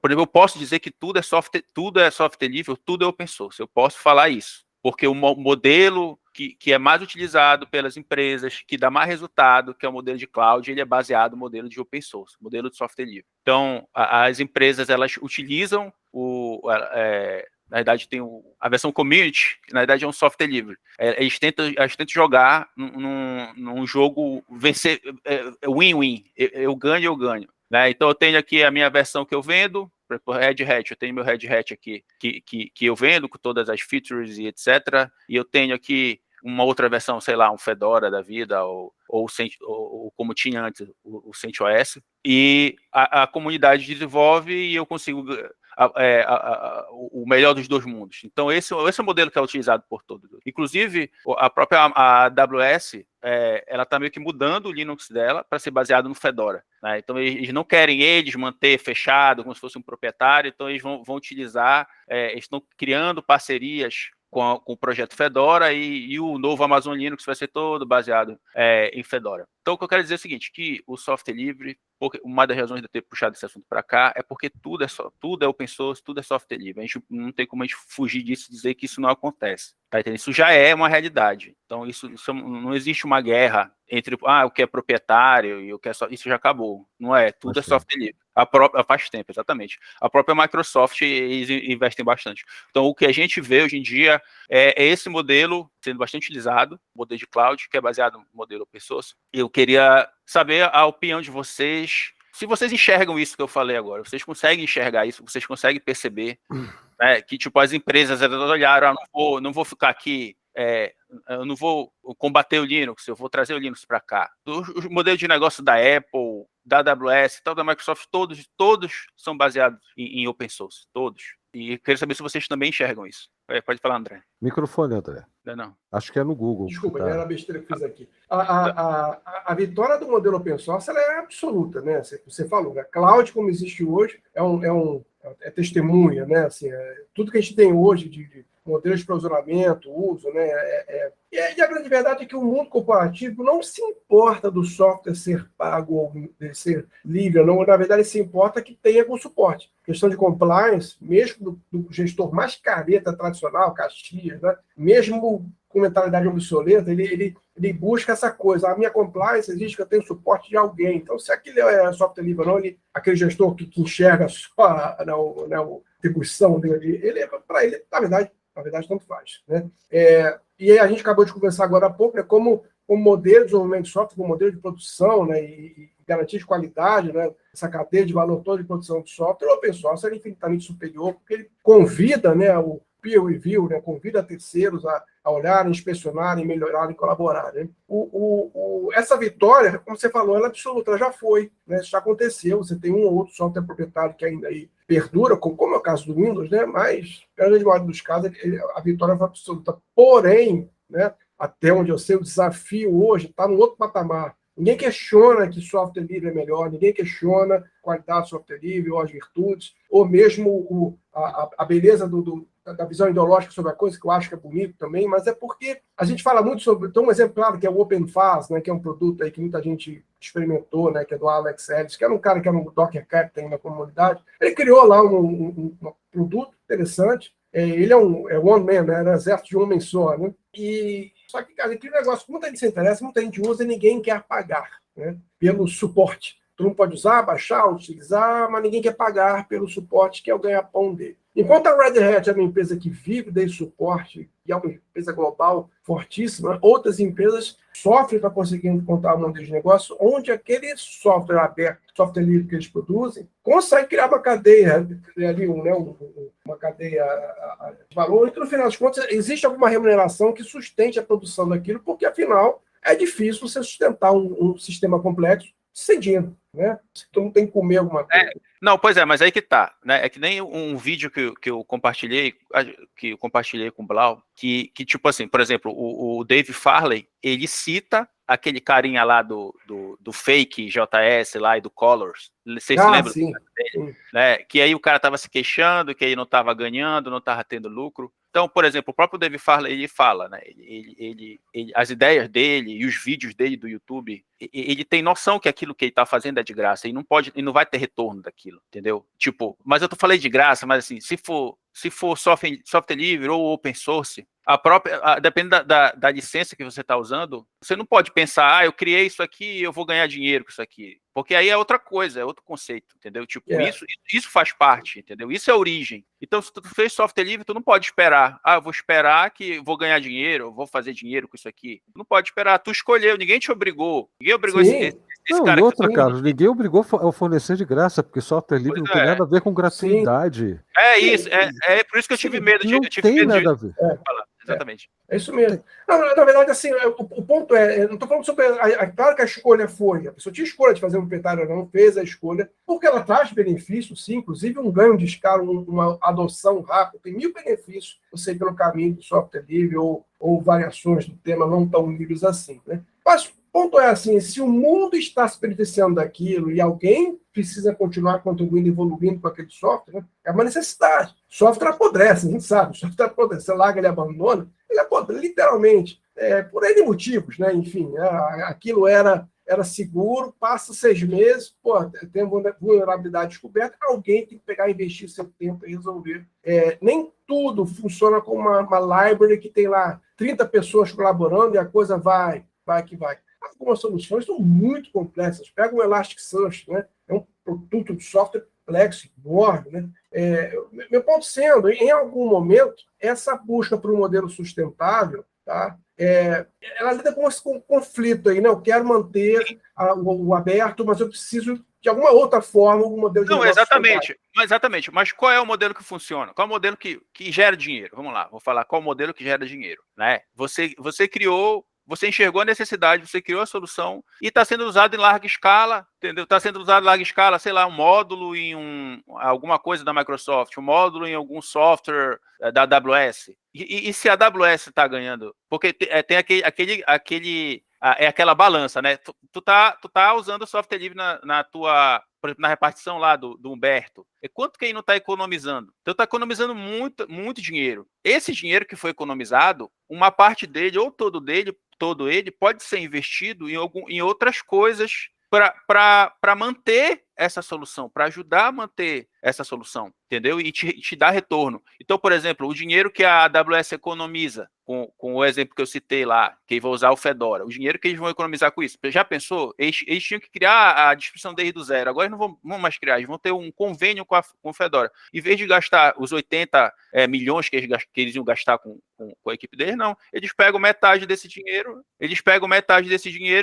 por exemplo, eu posso dizer que tudo é software livre, tudo é open source, eu posso falar isso, porque o modelo que é mais utilizado pelas empresas, que dá mais resultado, que é o modelo de cloud, ele é baseado no modelo de open source, modelo de software livre. Então, as empresas, elas utilizam na verdade, tem a versão community, que na verdade é um software livre. Eles tentam jogar num jogo vencer, win-win, eu ganho. Né? Então, eu tenho aqui a minha versão que eu vendo, por Red Hat, eu tenho meu Red Hat aqui, que eu vendo com todas as features e etc. E eu tenho aqui uma outra versão, sei lá, um Fedora da vida, ou como tinha antes, o CentOS, e a comunidade desenvolve e eu consigo o melhor dos dois mundos. Então, esse é o modelo que é utilizado por todos. Inclusive, a própria AWS, ela está meio que mudando o Linux dela para ser baseado no Fedora. Né? Então, eles não querem manter fechado, como se fosse um proprietário, então eles vão utilizar, eles estão criando parcerias com o projeto Fedora e o novo Amazon Linux vai ser todo baseado em Fedora. Então, o que eu quero dizer é o seguinte, que o software livre, uma das razões de eu ter puxado esse assunto para cá é porque tudo é open source, tudo é software livre. A gente não tem como a gente fugir disso e dizer que isso não acontece. Tá entendendo? Isso já é uma realidade. Então, isso não existe uma guerra entre o que é proprietário e o que é só. Isso já acabou. Não é, tudo é software livre. Faz tempo, exatamente. A própria Microsoft, eles investem bastante. Então, o que a gente vê hoje em dia é esse modelo sendo bastante utilizado, modelo de cloud, que é baseado no modelo open source. Eu queria saber a opinião de vocês. Se vocês enxergam isso que eu falei agora, vocês conseguem enxergar isso, vocês conseguem perceber, né, que tipo as empresas olharam, não vou ficar aqui, eu não vou combater o Linux, eu vou trazer o Linux para cá. Os modelos de negócio da Apple, da AWS, da Microsoft, todos são baseados em open source, todos. E quero saber se vocês também enxergam isso. Pode falar, André.
Microfone, André.
Não.
Acho que é no Google.
Desculpa, era a besteira que eu fiz aqui. A vitória do modelo open source ela é absoluta, né? Você falou, né? Cloud, como existe hoje, é testemunha, né? Assim, tudo que a gente tem hoje de modelos de provisionamento, uso, né? E a grande verdade é que o mundo corporativo não se importa do software ser pago ou ser livre, não. Na verdade, ele se importa que tenha com suporte. Questão de compliance, mesmo do gestor mais careta tradicional, Caxias, né? Mesmo com mentalidade obsoleta, ele busca essa coisa. A minha compliance exige que eu tenha suporte de alguém. Então, se aquele é software livre ou não, aquele gestor que enxerga só a distribuição dele, para ele, na verdade, tanto faz. Né? E aí a gente acabou de conversar agora há pouco, né, como modelo de desenvolvimento de software, como modelo de produção, né, e garantia de qualidade, né, essa cadeia de valor toda de produção de software, o open source é infinitamente superior, porque ele convida, né, o peer review, né, convida terceiros a olharem, inspecionarem, melhorarem, colaborarem. Essa vitória, como você falou, ela é absoluta, ela já foi, né, isso já aconteceu, você tem um ou outro software proprietário que ainda aí perdura, como é o caso do Windows, né, mas, na grande maioria dos casos, a vitória foi absoluta. Porém, né, até onde eu sei, o desafio hoje está num outro patamar. Ninguém questiona que software livre é melhor, ninguém questiona a qualidade do software livre ou as virtudes, ou mesmo a beleza da visão ideológica sobre a coisa, que eu acho que é bonito também, mas é porque a gente fala muito sobre... Tem um exemplo claro, que é o OpenFaz, né, que é um produto aí que muita gente experimentou, né, que é do Alex Ellis, que era um cara que era um Docker Captain na comunidade. Ele criou lá um produto interessante. Ele é one man, né, era um exército de um homem só, né? Só que, cara, aquele negócio, muita gente se interessa, muita gente usa e ninguém quer pagar, né, pelo suporte. Todo mundo pode usar, baixar, utilizar, mas ninguém quer pagar pelo suporte, que é o ganha-pão dele. Enquanto a Red Hat é uma empresa que vive desse suporte, e é uma empresa global fortíssima, outras empresas sofrem para conseguir encontrar um modelo de negócio onde aquele software aberto, software livre que eles produzem, consegue criar uma cadeia, ali, uma cadeia de valor, e que no final das contas existe alguma remuneração que sustente a produção daquilo, porque afinal é difícil você sustentar um sistema complexo sem dinheiro, né? Tu não tem que comer alguma coisa.
Não, pois é, mas aí que tá, né? É que nem um vídeo que eu compartilhei com o Blau, que tipo assim, por exemplo, o Dave Farley, ele cita aquele carinha lá do fake JS lá e do Colors. Vocês se lembram?
Sim.
Né? Que aí o cara tava se queixando, que aí não tava ganhando, não tava tendo lucro. Então, por exemplo, o próprio Dave Farley, ele fala, né? As ideias dele e os vídeos dele do YouTube, ele tem noção que aquilo que ele tá fazendo é de graça e não vai ter retorno daquilo, entendeu? Tipo, mas eu falei de graça, mas assim, se for software livre ou open source, depende da licença que você está usando, você não pode pensar, eu criei isso aqui e eu vou ganhar dinheiro com isso aqui. Porque aí é outra coisa, é outro conceito, entendeu? Tipo, isso faz parte, entendeu? Isso é a origem. Então, se tu fez software livre, tu não pode esperar. Eu vou esperar que vou ganhar dinheiro, eu vou fazer dinheiro com isso aqui. Tu não pode esperar, tu escolheu, ninguém te obrigou. Ninguém obrigou esse cara.
E outra, Carlos, ninguém obrigou a fornecer de graça, porque software livre não tem nada a ver com gratuidade.
É isso, é por isso que eu tive medo de...
Não tem nada a ver.
Exatamente.
É isso mesmo. Não, na verdade, assim, o ponto eu não estou falando sobre... Claro que a escolha foi. A pessoa tinha escolha de fazer um proprietário ou não, fez a escolha, porque ela traz benefícios, sim, inclusive um ganho de escala, uma adoção rápida. Tem 1000 benefícios você ir pelo caminho do software livre ou variações do tema não tão livres assim, né? Mas, ponto é assim, se o mundo está se beneficiando daquilo e alguém precisa continuar contribuindo, evoluindo com aquele software, né? É uma necessidade. O software apodrece, a gente sabe. O software apodrece, você larga, ele abandona, ele apodrece, literalmente, por N motivos, né? Enfim, aquilo era seguro, passa 6 meses, tem vulnerabilidade descoberta, alguém tem que pegar e investir seu tempo e resolver. Nem tudo funciona como uma library que tem lá 30 pessoas colaborando e a coisa vai que vai. Algumas soluções são muito complexas. Pega o Elasticsearch, né? É um produto de software complexo, enorme, né? Meu ponto sendo, em algum momento, essa busca por um modelo sustentável, tá? Ela lida com esse conflito aí, né? Eu quero manter o aberto, mas eu preciso, de alguma outra forma, um modelo de negócio
exatamente. Mas qual é o modelo que funciona? Qual é o modelo que gera dinheiro? Vamos lá, vou falar qual é o modelo que gera dinheiro, né? Você criou, você enxergou a necessidade, você criou a solução e está sendo usado em larga escala, entendeu? Está sendo usado em larga escala, sei lá, um módulo em alguma coisa da Microsoft, um módulo em algum software da AWS. E se a AWS está ganhando? Porque tem aquela balança, né? Tu tá usando o software livre na tua, por exemplo, na repartição lá do Humberto. E quanto que ele não está economizando? Então está economizando muito, muito dinheiro. Esse dinheiro que foi economizado, uma parte dele ou todo ele pode ser investido em outras coisas para manter essa solução, para ajudar a manter essa solução, entendeu? E te dar retorno. Então, por exemplo, o dinheiro que a AWS economiza, com o exemplo que eu citei lá, que vou usar o Fedora, o dinheiro que eles vão economizar com isso, já pensou? Eles tinham que criar a distribuição desde o zero, agora eles não vão mais criar, eles vão ter um convênio com o Fedora. Em vez de gastar os 80 milhões que eles iam gastar com a equipe deles, não. Eles pegam metade desse dinheiro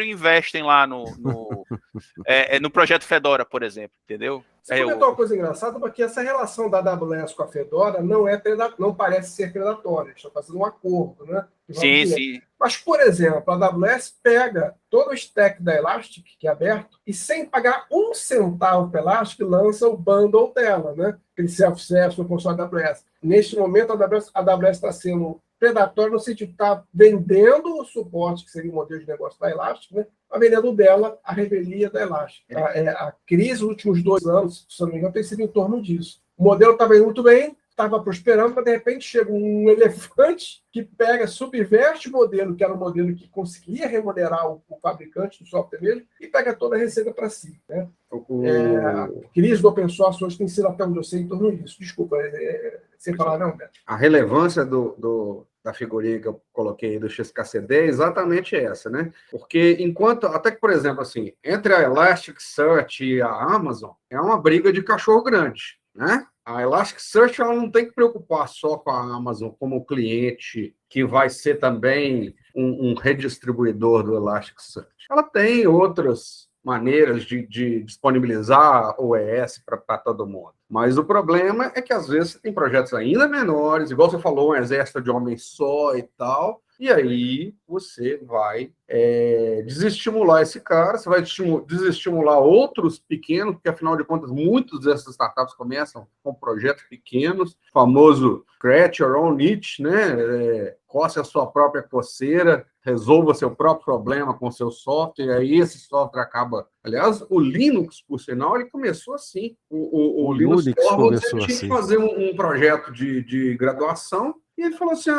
e investem lá no projeto Fedora, por exemplo, entendeu?
Você comentou uma coisa engraçada, porque essa relação da AWS com a Fedora não parece ser predatória. Eles estão fazendo um acordo, né?
Sim.
Mas, por exemplo, a AWS pega todo o stack da Elastic, que é aberto, e sem pagar um centavo para a Elastic, lança o bundle dela, né? Aquele self-service no console da AWS. Neste momento, a AWS está sendo predatória no sentido de estar vendendo o suporte, que seria o modelo de negócio da Elastic, né? A vendendo dela a revelia da Elastic. A crise nos últimos 2 anos, se não me engano, tem sido em torno disso. O modelo estava indo muito bem, estava prosperando, mas de repente chega um elefante que subverte o modelo, que era um modelo que conseguia remunerar o fabricante do software mesmo, e pega toda a receita para si. Né? A crise do open source hoje tem sido, até onde eu sei, em torno disso. Desculpa, sem falar não, Beto.
A relevância da figurinha que eu coloquei do XKCD é exatamente essa, né? Porque até que, por exemplo, assim, entre a Elasticsearch e a Amazon, é uma briga de cachorro grande, né? A Elasticsearch ela não tem que preocupar só com a Amazon como cliente, que vai ser também um redistribuidor do Elasticsearch. Ela tem outras maneiras de disponibilizar o ES para todo mundo. Mas o problema é que, às vezes, você tem projetos ainda menores, igual você falou, um exército de homens só e tal, e aí você vai desestimular esse cara, você vai desestimular outros pequenos, porque, afinal de contas, muitas dessas startups começam com projetos pequenos, famoso create your own niche, né? Coce a sua própria coceira, resolva seu próprio problema com seu software, e aí esse software acaba... Aliás, o Linux, por sinal, ele começou assim. O Linux começou assim. Fazer um projeto de graduação, e ele falou assim,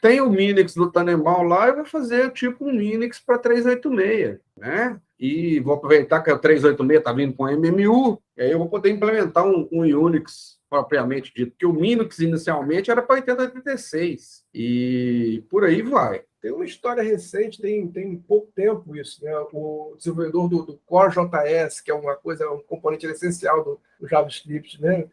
tem o Minix do Tannenbaum lá, eu vou fazer tipo um Minix para 386, né? E vou aproveitar que o 386 está vindo com MMU, e aí eu vou poder implementar um Unix propriamente dito, porque o Minix inicialmente era para 8086, e por aí vai.
Tem uma história recente, tem pouco tempo isso, né? O desenvolvedor do Core.js, que é um componente essencial do JavaScript, né?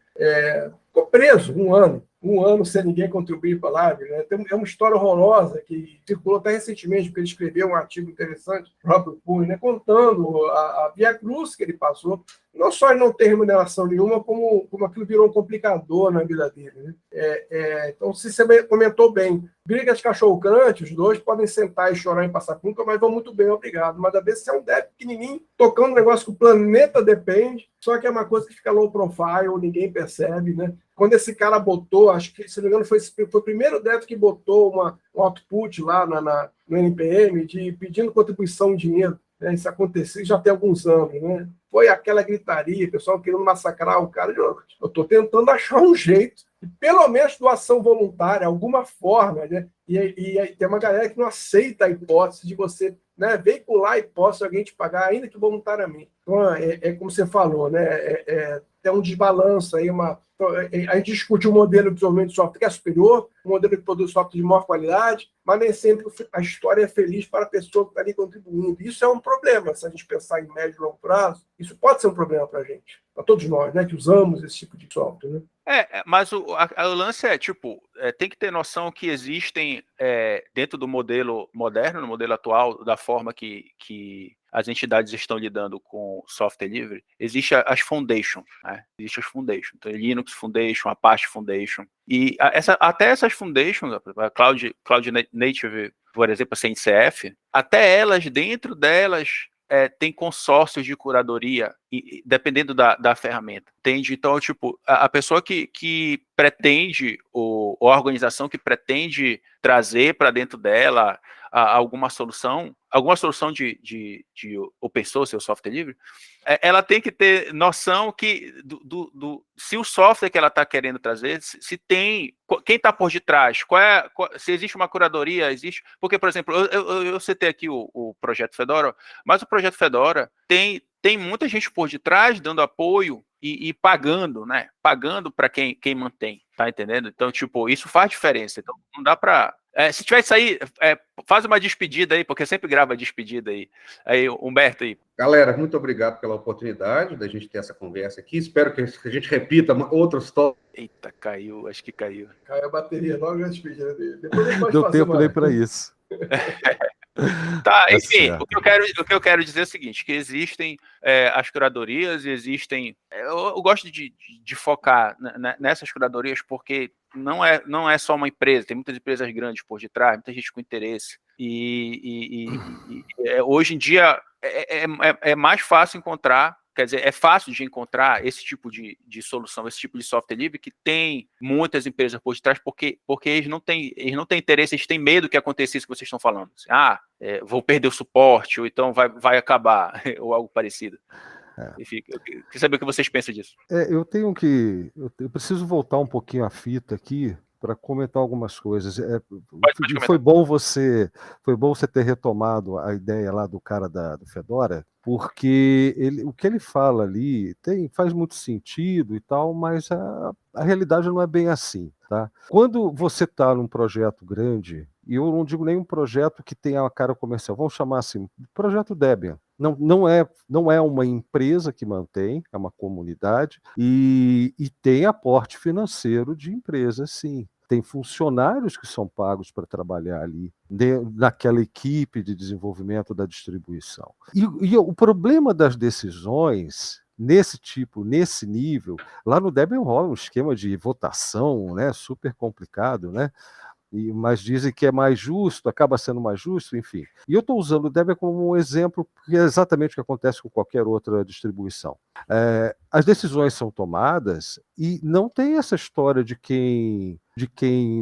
Ficou preso um ano sem ninguém contribuir para a live, né? É uma história horrorosa que circulou até recentemente, porque ele escreveu um artigo interessante, o próprio Pune, né? Contando a via cruz que ele passou. Não só ele não ter remuneração nenhuma, como aquilo virou um complicador na vida dele. Né? Então, se você comentou bem, briga de cachorro-crante, os dois podem sentar e chorar em passar conta, mas vão muito bem, obrigado. Mas, às vezes, você é um dev pequenininho, tocando um negócio que o planeta depende, só que é uma coisa que fica low profile, ninguém percebe, né? Quando esse cara botou, acho que, se não me engano, foi o primeiro dev que botou um output lá no NPM pedindo contribuição em dinheiro. Né? Isso aconteceu já tem alguns anos, né? Foi aquela gritaria, o pessoal querendo massacrar o cara. Eu estou tentando achar um jeito, pelo menos doação voluntária, alguma forma, né? E tem uma galera que não aceita a hipótese de você, né, veicular a hipótese de alguém te pagar, ainda que voluntariamente. Então, como você falou, né? Tem um desbalanço aí, a gente discute um modelo de desenvolvimento de software que é superior, um modelo que produz software de maior qualidade, mas nem sempre a história é feliz para a pessoa que está ali contribuindo. Isso é um problema, se a gente pensar em médio e longo prazo, isso pode ser um problema para a gente, para todos nós, né, que usamos esse tipo de software, né?
Mas o lance é, tem que ter noção que existem, dentro do modelo moderno, no modelo atual, da forma que as entidades estão lidando com software livre, existe as Foundation, né? Existe as Foundation, então Linux Foundation, Apache Foundation, e até essas Foundations, a Cloud Native, por exemplo, a CNCF, até elas, dentro delas, tem consórcios de curadoria, dependendo da ferramenta, entende? Então, a pessoa que pretende, ou a organização que pretende trazer para dentro dela alguma solução de open source ou software livre, ela tem que ter noção que se o software que ela está querendo trazer, se tem, quem está por detrás, se existe uma curadoria, porque, por exemplo, eu citei aqui o Projeto Fedora, mas o Projeto Fedora tem muita gente por detrás dando apoio e pagando, né? Pagando para quem mantém, tá entendendo? Então, isso faz diferença. Então, não dá para... se tiver isso aí, faz uma despedida aí, porque eu sempre gravo a despedida aí. Aí, Humberto aí.
Galera, muito obrigado pela oportunidade da gente ter essa conversa aqui. Espero que a gente repita outros tópicos.
Eita, caiu, acho que caiu.
Caiu a bateria logo na despedida dele. Depois ele pode
Deu
fazer
tempo nem para isso.
Tá, enfim, o que eu quero dizer é o seguinte, que existem as curadorias, eu gosto de focar nessas curadorias, porque não é só uma empresa, tem muitas empresas grandes por detrás, muita gente com interesse, hoje em dia é mais fácil encontrar, quer dizer, é fácil de encontrar esse tipo de solução, esse tipo de software livre que tem muitas empresas por detrás, porque eles não têm interesse, eles têm medo que aconteça isso que vocês estão falando. Assim, vou perder o suporte, ou então vai acabar, ou algo parecido. Enfim, eu queria saber o que vocês pensam disso.
Eu preciso voltar um pouquinho a fita aqui para comentar algumas coisas. Foi bom você ter retomado a ideia lá do cara do Fedora, porque o que ele fala ali faz muito sentido e tal, mas a realidade não é bem assim, tá? Quando você está num projeto grande, e eu não digo nem um projeto que tenha uma cara comercial, vamos chamar assim, projeto Debian. Não é uma empresa que mantém, é uma comunidade, e tem aporte financeiro de empresas, sim. Tem funcionários que são pagos para trabalhar ali, naquela equipe de desenvolvimento da distribuição. E o problema das decisões nesse nível, lá no Debian rola um esquema de votação, né, super complicado, né? Mas dizem que é mais justo, acaba sendo mais justo, enfim. E eu estou usando o Debian como um exemplo, porque é exatamente o que acontece com qualquer outra distribuição. As decisões são tomadas e não tem essa história de quem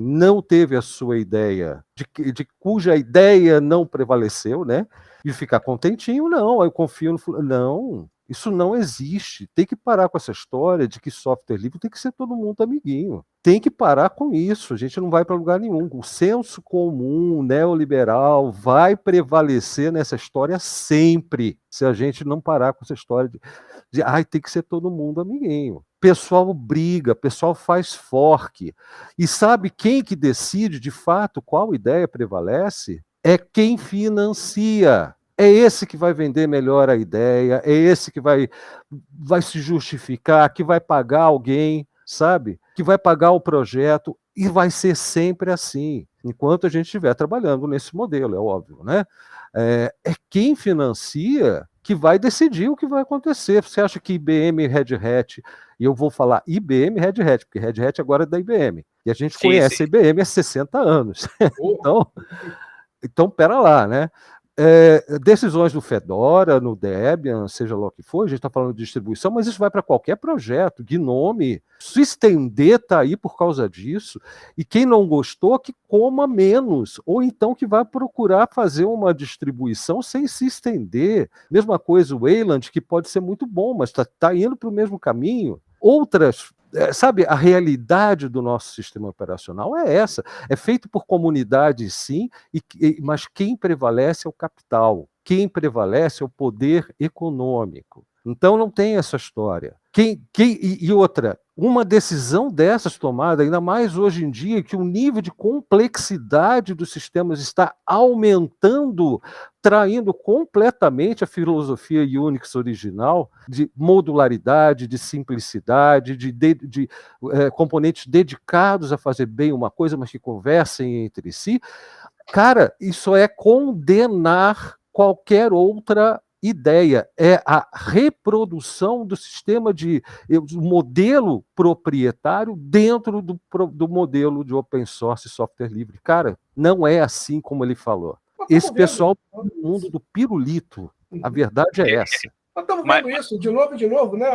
não teve a sua ideia, de cuja ideia não prevaleceu, né? E ficar contentinho, não, eu confio no fulano. Não, isso não existe. Tem que parar com essa história de que software livre tem que ser todo mundo amiguinho. Tem que parar com isso, a gente não vai para lugar nenhum. O senso comum neoliberal vai prevalecer nessa história sempre, se a gente não parar com essa história de tem que ser todo mundo amiguinho. Pessoal briga, pessoal faz fork. E sabe quem que decide de fato qual ideia prevalece? É quem financia. É esse que vai vender melhor a ideia, é esse que vai se justificar, que vai pagar alguém, sabe? Que vai pagar o projeto, e vai ser sempre assim, enquanto a gente estiver trabalhando nesse modelo, é óbvio, né? É quem financia que vai decidir o que vai acontecer. Você acha que IBM e Red Hat, e eu vou falar IBM e Red Hat, porque Red Hat agora é da IBM, e a gente conhece a IBM há 60 anos. Então, pera lá, né? decisões do Fedora, no Debian, seja lá o que for, a gente está falando de distribuição, mas isso vai para qualquer projeto. GNOME, Systemd está aí por causa disso, e quem não gostou, que coma menos, ou então que vai procurar fazer uma distribuição sem Systemd. Mesma coisa o Wayland, que pode ser muito bom, mas está indo para o mesmo caminho. Outras, sabe, a realidade do nosso sistema operacional é essa. É feito por comunidades, sim, mas quem prevalece é o capital. Quem prevalece é o poder econômico. Então não tem essa história. E outra, uma decisão dessas tomada, ainda mais hoje em dia, que o nível de complexidade dos sistemas está aumentando, traindo completamente a filosofia Unix original de modularidade, de simplicidade, de componentes dedicados a fazer bem uma coisa, mas que conversem entre si. Cara, isso é condenar qualquer outra ideia, é a reprodução do sistema do modelo proprietário dentro do modelo de open source e software livre. Cara, não é assim como ele falou. Esse pessoal é o mundo do pirulito. A verdade é essa.
Nós estamos vendo isso de novo, né,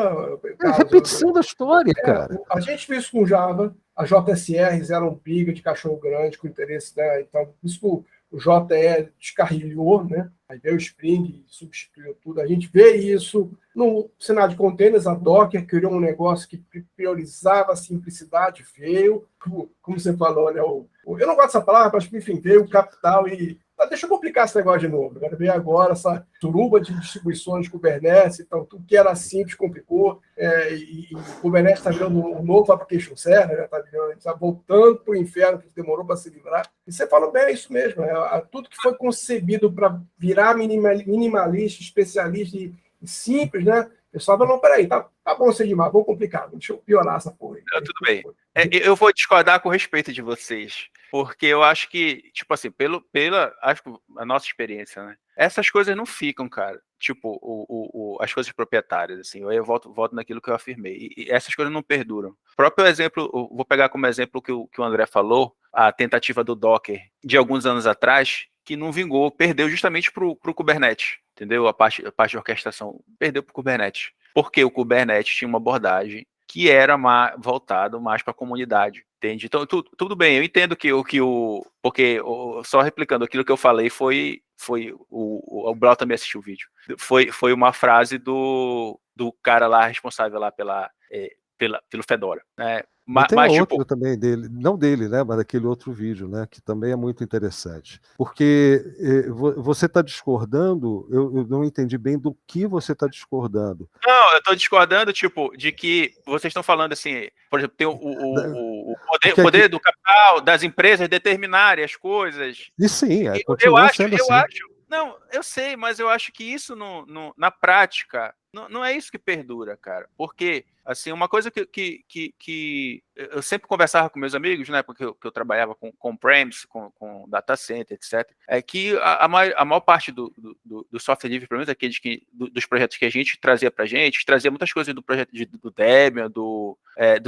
Carlos?
Repetição da história, cara.
A gente viu isso com Java, a JSR era um piga de cachorro grande com interesse, né? Então, isso o JE descarrilhou, né? Aí veio o Spring, substituiu tudo. A gente vê isso no cenário de containers, a Docker criou um negócio que priorizava a simplicidade, veio, como você falou, né? Eu não gosto dessa palavra, mas enfim, veio o capital e deixa eu complicar esse negócio de novo. Eu quero ver agora essa turuba de distribuições de Kubernetes, então tudo que era simples complicou, e Kubernetes está virando um novo application server, está voltando para o inferno que demorou para se livrar. E você falou bem, é isso mesmo. Tudo que foi concebido para virar minimalista, especialista e simples, né? O pessoal não, peraí, tá bom ser demais, vamos complicar, deixa eu piorar essa porra aí.
Não, tudo bem. Eu vou discordar com respeito de vocês, porque eu acho que, tipo assim, acho que a nossa experiência, né? Essas coisas não ficam, cara. Tipo, as coisas proprietárias, assim. Eu volto naquilo que eu afirmei. E essas coisas não perduram. O próprio exemplo, vou pegar como exemplo que o André falou, a tentativa do Docker de alguns anos atrás, que não vingou, perdeu justamente para o Kubernetes, entendeu? A parte de orquestração perdeu para o Kubernetes, porque o Kubernetes tinha uma abordagem que era voltado mais para a comunidade, entende? Então, tudo bem, eu entendo porque só replicando aquilo que eu falei o Blau também assistiu o vídeo, foi uma frase do cara lá responsável lá pelo Fedora, né?
Tem outro também dele, não dele, né, mas daquele outro vídeo, né, que também é muito interessante. Porque você está discordando, eu não entendi bem do que você está discordando.
Não, eu estou discordando, tipo, de que vocês estão falando assim, por exemplo, tem o poder do capital, das empresas determinarem as coisas.
E sim, continua sendo assim.
Não, eu sei, mas eu acho que isso na prática não é isso que perdura, cara. Porque, assim, uma coisa que eu sempre conversava com meus amigos, né, porque eu trabalhava com on-premise, com data center, etc., é que a maior parte do software livre, pelo menos aqueles dos projetos que a gente trazia pra gente, trazia muitas coisas do projeto do Debian, do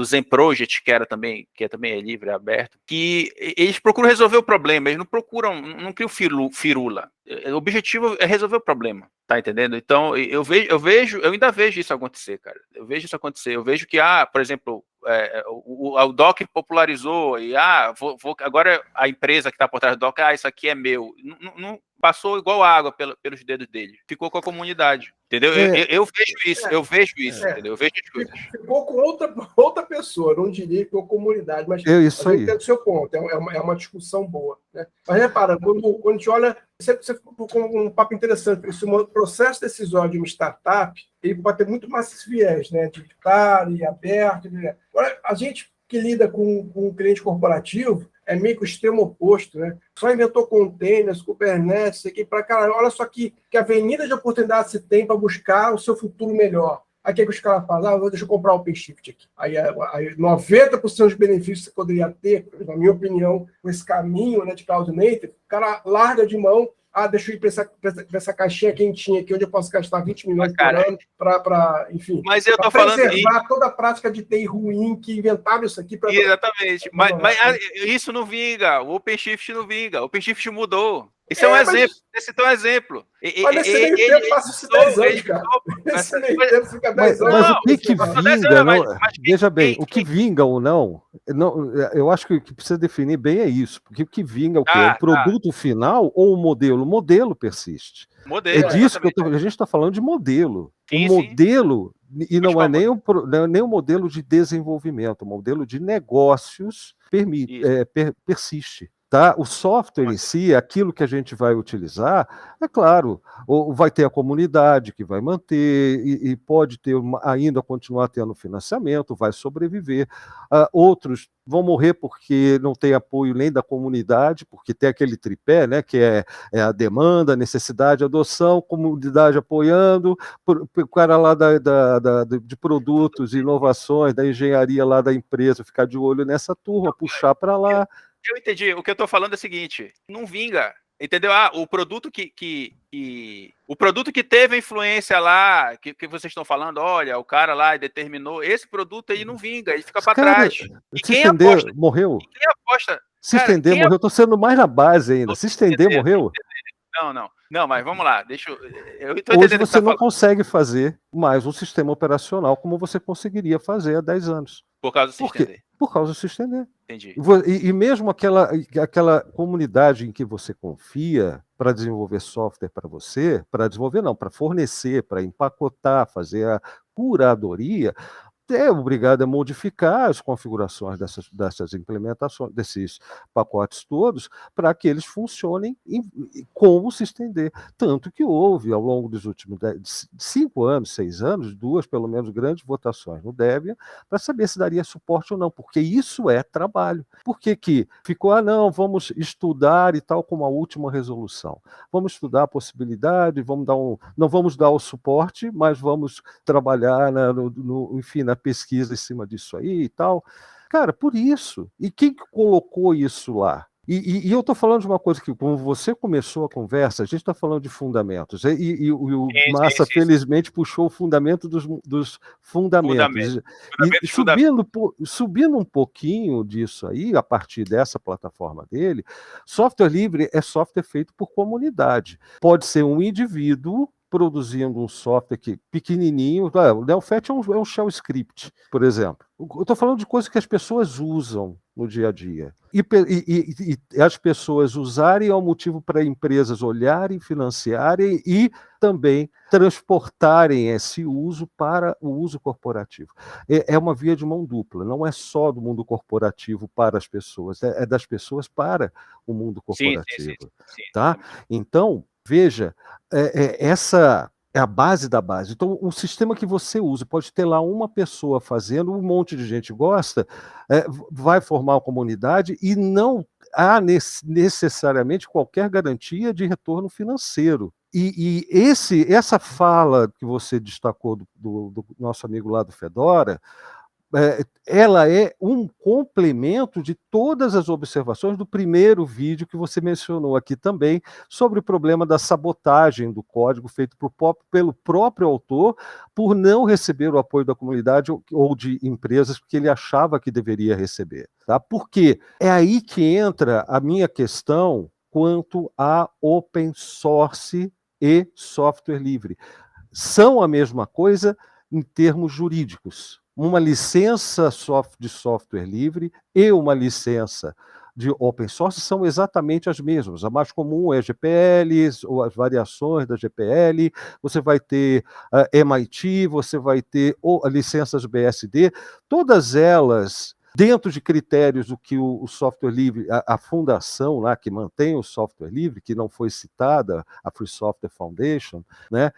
Zen Project, que também é livre, é aberto, que eles procuram resolver o problema, eles não criam firula. O objetivo é resolver o problema, tá entendendo? Então, eu ainda vejo isso acontecer, cara. Eu vejo isso acontecer. Eu vejo que, por exemplo, o Docker popularizou e agora a empresa que está por trás do Docker, isso aqui é meu. Não passou igual água pelos dedos dele. Ficou com a comunidade. Entendeu? Eu vejo isso, entendeu? Eu vejo as coisas.
Ficou com outra pessoa, não diria que com a comunidade, mas
isso aí.
entendo o seu ponto, é uma discussão boa, né? Mas repara, quando a gente olha, você ficou com um papo interessante, esse processo decisório de uma startup, ele pode ter muito mais esse viés, né? Digital e aberto. Né? Agora, a gente que lida com um cliente corporativo, é meio que o extremo oposto, né? Só inventou containers, Kubernetes, aqui para cara, olha só que avenida de oportunidade você tem para buscar o seu futuro melhor. Aí o que os caras falam? Deixa eu comprar o OpenShift aqui. Aí 90% dos benefícios que você poderia ter, na minha opinião, com esse caminho, né, de Cloud Native, o cara larga de mão. Deixa eu ir para essa caixinha quentinha aqui, onde eu posso gastar 20 milhões por ano para enfim,
mas eu tô
preservar toda a prática de TI ruim que inventaram isso aqui.
Exatamente. Mas isso não vinga. O OpenShift não vinga. O OpenShift mudou. Esse é um exemplo. Esse é um exemplo.
Mas nesse meio tempo passa-se 10 anos, cara. Nesse meio tempo fica 10 anos.
Mas o que vinga, não,
mas
veja bem, o que vinga ou não, eu acho que o que precisa definir bem é isso, porque o que vinga é o quê? É o produto final ou o modelo? O modelo persiste.
Modelo,
é disso que a gente está falando de modelo.
Sim,
o modelo, e não é nem o modelo de desenvolvimento, o modelo de negócios persiste. Tá? O software em si, aquilo que a gente vai utilizar, é claro, ou vai ter a comunidade que vai manter e pode ter ainda continuar tendo financiamento, vai sobreviver. Outros vão morrer porque não tem apoio nem da comunidade, porque tem aquele tripé, né, que é a demanda, a necessidade, a adoção, comunidade apoiando, o cara lá de produtos, inovações, da engenharia lá da empresa, ficar de olho nessa turma, puxar para lá.
Eu entendi. O que eu estou falando é o seguinte: não vinga. Entendeu? O produto o produto que teve a influência lá, que vocês estão falando, olha, o cara lá determinou, esse produto aí não vinga, ele fica para trás.
E quem aposta, morreu.
E quem aposta?
Se estender, morreu. Estou sendo mais na base ainda. Se estender, morreu.
Não, mas vamos lá.
Hoje você não consegue fazer mais um sistema operacional como você conseguiria fazer há 10 anos.
Por causa do se estender.
Por causa do se estender.
Entendi.
E mesmo aquela comunidade em que você confia para desenvolver software para você, para fornecer, para empacotar, fazer a curadoria, é obrigado a modificar as configurações dessas implementações, desses pacotes todos, para que eles funcionem como se estender. Tanto que houve, ao longo dos últimos 5 anos, 6 anos, 2, pelo menos, grandes votações no Debian, para saber se daria suporte ou não, porque isso é trabalho. Por que ficou, não, vamos estudar e tal, como a última resolução. Vamos estudar a possibilidade, não vamos dar o suporte, mas vamos trabalhar, enfim, na pesquisa em cima disso aí e tal. Cara, por isso. E quem colocou isso lá? E eu estou falando de uma coisa que, como você começou a conversa, a gente está falando de fundamentos. E o Massa, felizmente, puxou o fundamento dos fundamentos. E subindo um pouquinho disso aí, a partir dessa plataforma dele, software livre é software feito por comunidade. Pode ser um indivíduo produzindo um software pequenininho. O NeoFet é um shell script, por exemplo. Eu estou falando de coisas que as pessoas usam no dia a dia. E as pessoas usarem é um motivo para empresas olharem, financiarem e também transportarem esse uso para o uso corporativo. É uma via de mão dupla, não é só do mundo corporativo para as pessoas, é das pessoas para o mundo corporativo. Sim. Tá? Então, veja, essa é a base da base. Então, o sistema que você usa, pode ter lá uma pessoa fazendo, um monte de gente gosta, vai formar uma comunidade e não há necessariamente qualquer garantia de retorno financeiro. E essa fala que você destacou do nosso amigo lá do Fedora, ela é um complemento de todas as observações do primeiro vídeo que você mencionou aqui também, sobre o problema da sabotagem do código feito pelo próprio autor, por não receber o apoio da comunidade ou de empresas que ele achava que deveria receber. Tá? Por quê? É aí que entra a minha questão quanto a open source e software livre. São a mesma coisa em termos jurídicos. Uma licença de software livre e uma licença de open source são exatamente as mesmas. A mais comum é a GPL, ou as variações da GPL, você vai ter MIT, você vai ter licenças BSD, todas elas dentro de critérios do que o software livre, a fundação lá que mantém o software livre, que não foi citada, a Free Software Foundation, né,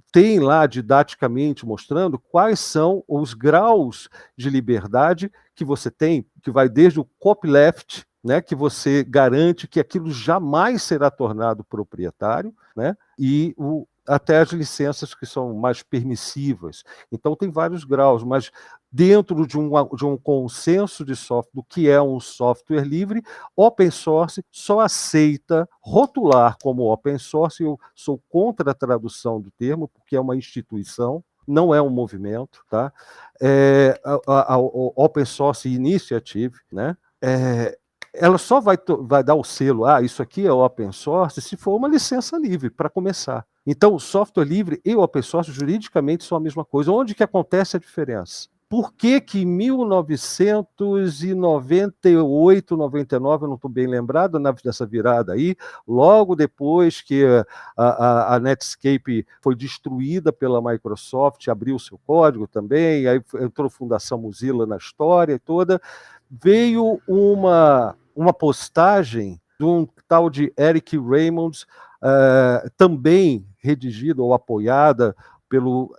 tem lá didaticamente mostrando quais são os graus de liberdade que você tem, que vai desde o copyleft, né, que você garante que aquilo jamais será tornado proprietário, né, e até as licenças que são mais permissivas. Então tem vários graus, mas dentro de um consenso de software, do que é um software livre, open source só aceita rotular como open source. Eu sou contra a tradução do termo, porque é uma instituição, não é um movimento, tá? A Open Source Initiative, né? ela só vai dar o selo, isso aqui é open source, se for uma licença livre, para começar. Então, o software livre e o open source, juridicamente, são a mesma coisa. Onde que acontece a diferença? Por que que em 1998, 99, eu não estou bem lembrado dessa virada aí, logo depois que a Netscape foi destruída pela Microsoft, abriu seu código também, aí entrou a Fundação Mozilla na história toda, veio uma postagem de um tal de Eric Raymond, também redigida ou apoiada pelo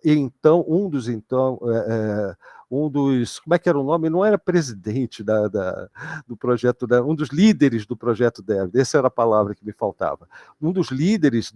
como é que era o nome? Não era presidente do projeto, um dos líderes do projeto Dev, essa era a palavra que me faltava. Um dos líderes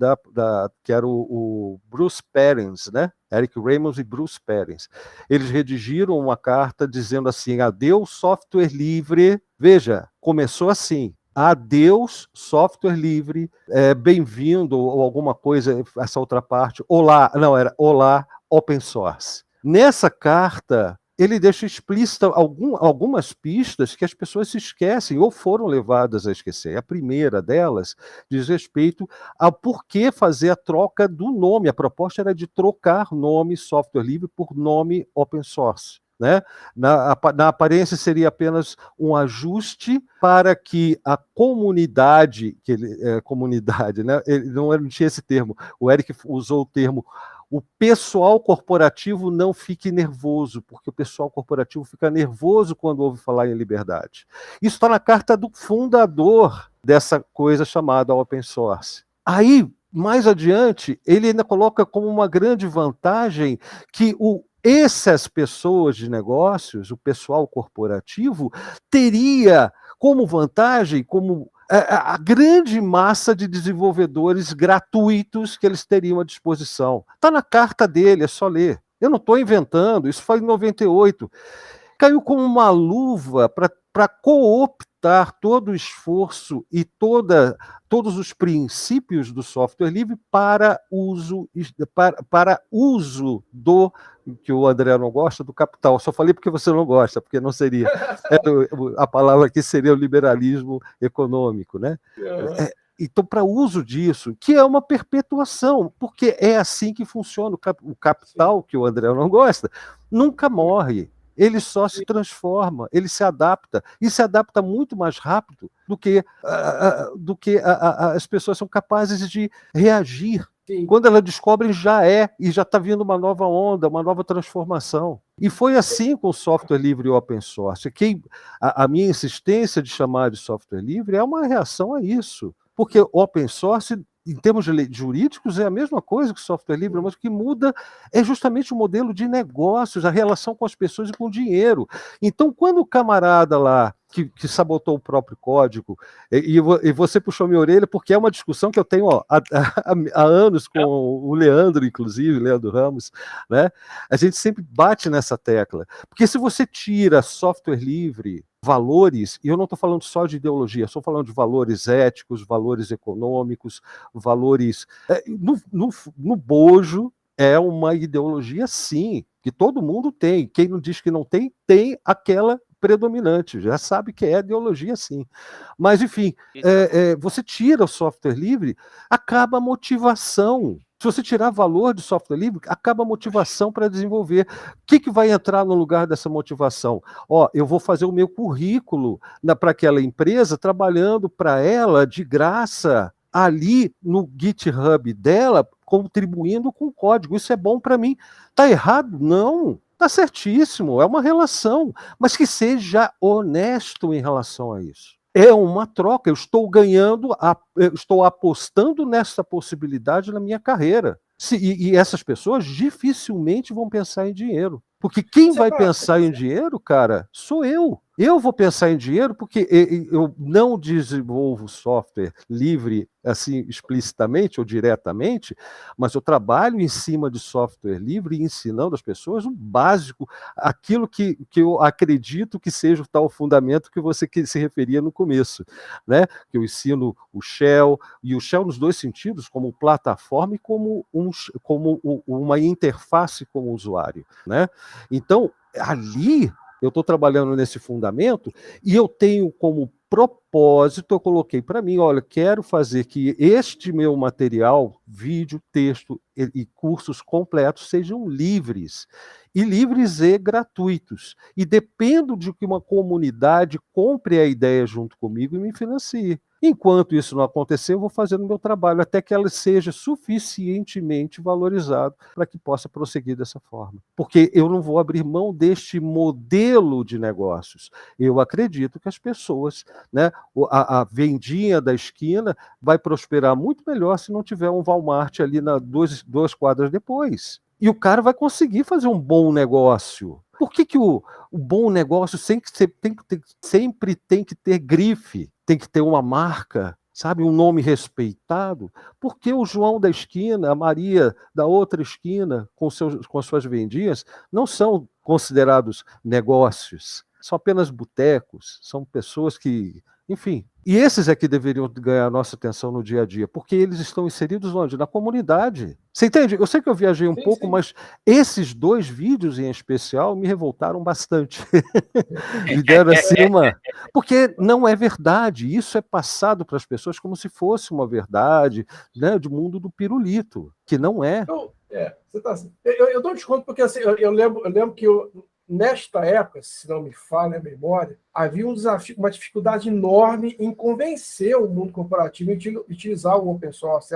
que era o Bruce Perens, né? Eric Raymond e Bruce Perens. Eles redigiram uma carta dizendo assim: adeus software livre. Veja, começou assim: adeus software livre, bem-vindo, ou alguma coisa, essa outra parte, olá, não, era olá open source. Nessa carta, ele deixa explícita algumas pistas que as pessoas se esquecem ou foram levadas a esquecer. A primeira delas diz respeito ao porquê fazer a troca do nome. A proposta era de trocar nome software livre por nome open source. Né? Na aparência seria apenas um ajuste para que a comunidade, né? Ele não tinha esse termo, o Eric usou o termo, o pessoal corporativo não fique nervoso, porque o pessoal corporativo fica nervoso quando ouve falar em liberdade. Isso está na carta do fundador dessa coisa chamada open source. Aí, mais adiante, ele ainda coloca como uma grande vantagem que essas pessoas de negócios, o pessoal corporativo, teria como vantagem, como a grande massa de desenvolvedores gratuitos que eles teriam à disposição. Está na carta dele, é só ler. Eu não estou inventando, isso foi em 98. Caiu como uma luva para cooptar todo o esforço e todos os princípios do software livre para uso do, que o André não gosta, do capital. Só falei porque você não gosta, porque não seria. A palavra aqui seria o liberalismo econômico, né? Então, para uso disso, que é uma perpetuação, porque é assim que funciona. O capital, que o André não gosta, nunca morre. Ele só se transforma, ele se adapta, e se adapta muito mais rápido do que as pessoas são capazes de reagir. Sim. Quando elas descobrem, e já está vindo uma nova onda, uma nova transformação. E foi assim com o software livre e open source. A minha insistência de chamar de software livre é uma reação a isso, porque open source, em termos jurídicos, é a mesma coisa que software livre, mas o que muda é justamente o modelo de negócios, a relação com as pessoas e com o dinheiro. Então, quando o camarada lá, que sabotou o próprio código, e você puxou minha orelha, porque é uma discussão que eu tenho há anos com o Leandro, inclusive, Leandro Ramos, né? A gente sempre bate nessa tecla. Porque se você tira software livre, valores, e eu não estou falando só de ideologia, estou falando de valores éticos, valores econômicos, valores... No bojo, é uma ideologia, sim, que todo mundo tem. Quem não diz que não tem, tem aquela predominante, já sabe que é ideologia, sim. Mas, enfim, você tira o software livre, acaba a motivação. Se você tirar valor de software livre, acaba a motivação para desenvolver. O que vai entrar no lugar dessa motivação? Eu vou fazer o meu currículo para aquela empresa, trabalhando para ela de graça, ali no GitHub dela, contribuindo com o código. Isso é bom para mim. Está errado? Não. Está certíssimo. É uma relação. Mas que seja honesto em relação a isso. É uma troca. Eu estou ganhando, eu estou apostando nessa possibilidade na minha carreira. E essas pessoas dificilmente vão pensar em dinheiro. Porque quem vai pensar em dinheiro, cara, sou eu. Eu vou pensar em dinheiro porque eu não desenvolvo software livre assim explicitamente ou diretamente, mas eu trabalho em cima de software livre, ensinando as pessoas o básico, aquilo que eu acredito que seja o tal fundamento que você se referia no começo, né? Que eu ensino o Shell, e o Shell nos dois sentidos, como plataforma e como uma interface com o usuário, né? Então, ali eu estou trabalhando nesse fundamento e eu tenho como propósito, eu coloquei para mim, olha, quero fazer que este meu material, vídeo, texto e cursos completos sejam livres. E livres e gratuitos. E dependo de que uma comunidade compre a ideia junto comigo e me financie. Enquanto isso não acontecer, eu vou fazendo o meu trabalho até que ela seja suficientemente valorizada para que possa prosseguir dessa forma. Porque eu não vou abrir mão deste modelo de negócios. Eu acredito que as pessoas, né, a vendinha da esquina vai prosperar muito melhor se não tiver um Walmart ali duas quadras depois. E o cara vai conseguir fazer um bom negócio. Por que o bom negócio sempre tem que ter grife, tem que ter uma marca, sabe, um nome respeitado? Porque o João da esquina, a Maria da outra esquina, com as suas vendinhas, não são considerados negócios, são apenas botecos, são pessoas que, enfim. E esses é que deveriam ganhar a nossa atenção no dia a dia, porque eles estão inseridos onde? Na comunidade. Você entende? Eu sei que eu viajei um pouco,
sim.
mas esses 2 vídeos em especial me revoltaram bastante. Me deram assim uma... Porque não é verdade, isso é passado para as pessoas como se fosse uma verdade, né, do mundo do pirulito, que não é.
Você tá... eu dou desconto porque assim, eu lembro que nesta época, se não me falha a memória, havia um desafio, uma dificuldade enorme em convencer o mundo corporativo a utilizar o open source.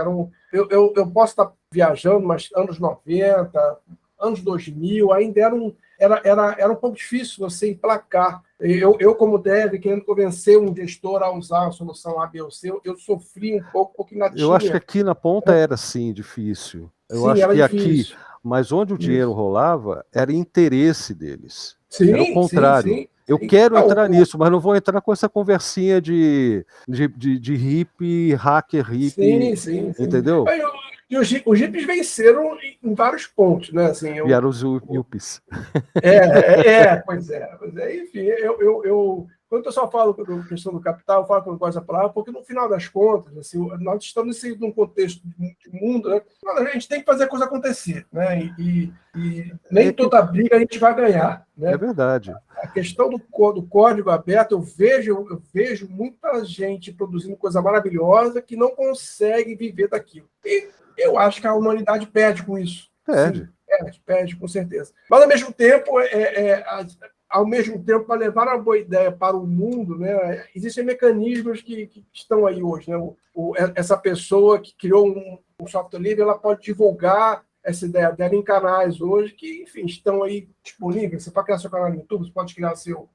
Eu posso estar viajando, mas anos 90, anos 2000, ainda era um pouco difícil você emplacar. Eu como dev, querendo convencer um gestor a usar a solução A, B ou C, eu sofri um pouco porque ainda
Eu acho que
tinha.
aqui na ponta era, sim, difícil. Eu
Sim,
acho
era
que aqui,
difícil.
mas onde o dinheiro
Isso.
interesse era interesse deles. Era o
Sim,
contrário.
sim.
Eu quero entrar nisso, mas não vou entrar com essa conversinha de hippie, hacker hippie,
Sim.
entendeu?
E os hippies venceram em vários pontos, né? Assim,
Vieram os yuppies.
Pois é. Enfim, quando o pessoal fala da questão do capital, eu falo que eu não gosto da palavra, porque no final das contas, assim, nós estamos inseridos num contexto de mundo, né? A gente tem que fazer a coisa acontecer, né? E nem toda briga a gente vai ganhar, né?
É verdade.
A questão do código aberto, eu vejo muita gente produzindo coisa maravilhosa que não consegue viver daquilo. E eu acho que a humanidade perde com isso.
Perde.
Sim, perde, com certeza. Mas, ao mesmo tempo, para levar uma boa ideia para o mundo, né, existem mecanismos que estão aí hoje. Né? Essa pessoa que criou um software livre, ela pode divulgar essa ideia dela em canais hoje que, enfim, estão aí disponíveis. Você pode criar seu canal no YouTube, você pode criar seu...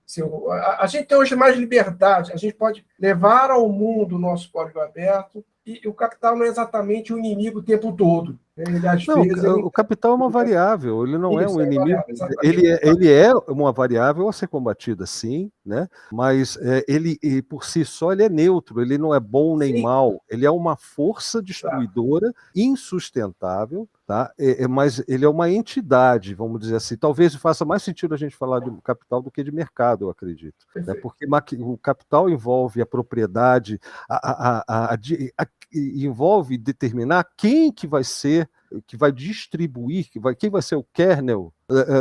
A gente tem hoje mais liberdade, a gente pode levar ao mundo o nosso código aberto e o capital não é exatamente o inimigo o tempo todo. Ele, às vezes,
o capital é uma variável, ele não é um inimigo.
Variável,
ele é uma variável a ser combatida, sim, né? Mas ele, por si só, ele é neutro, ele não é bom nem mal, ele é uma força destruidora insustentável, tá? Mas ele é uma entidade, vamos dizer assim. Talvez faça mais sentido a gente falar de capital do que de mercado, eu acredito. Né? Porque o capital envolve a propriedade, envolve determinar quem que vai ser, que vai distribuir, quem vai ser o kernel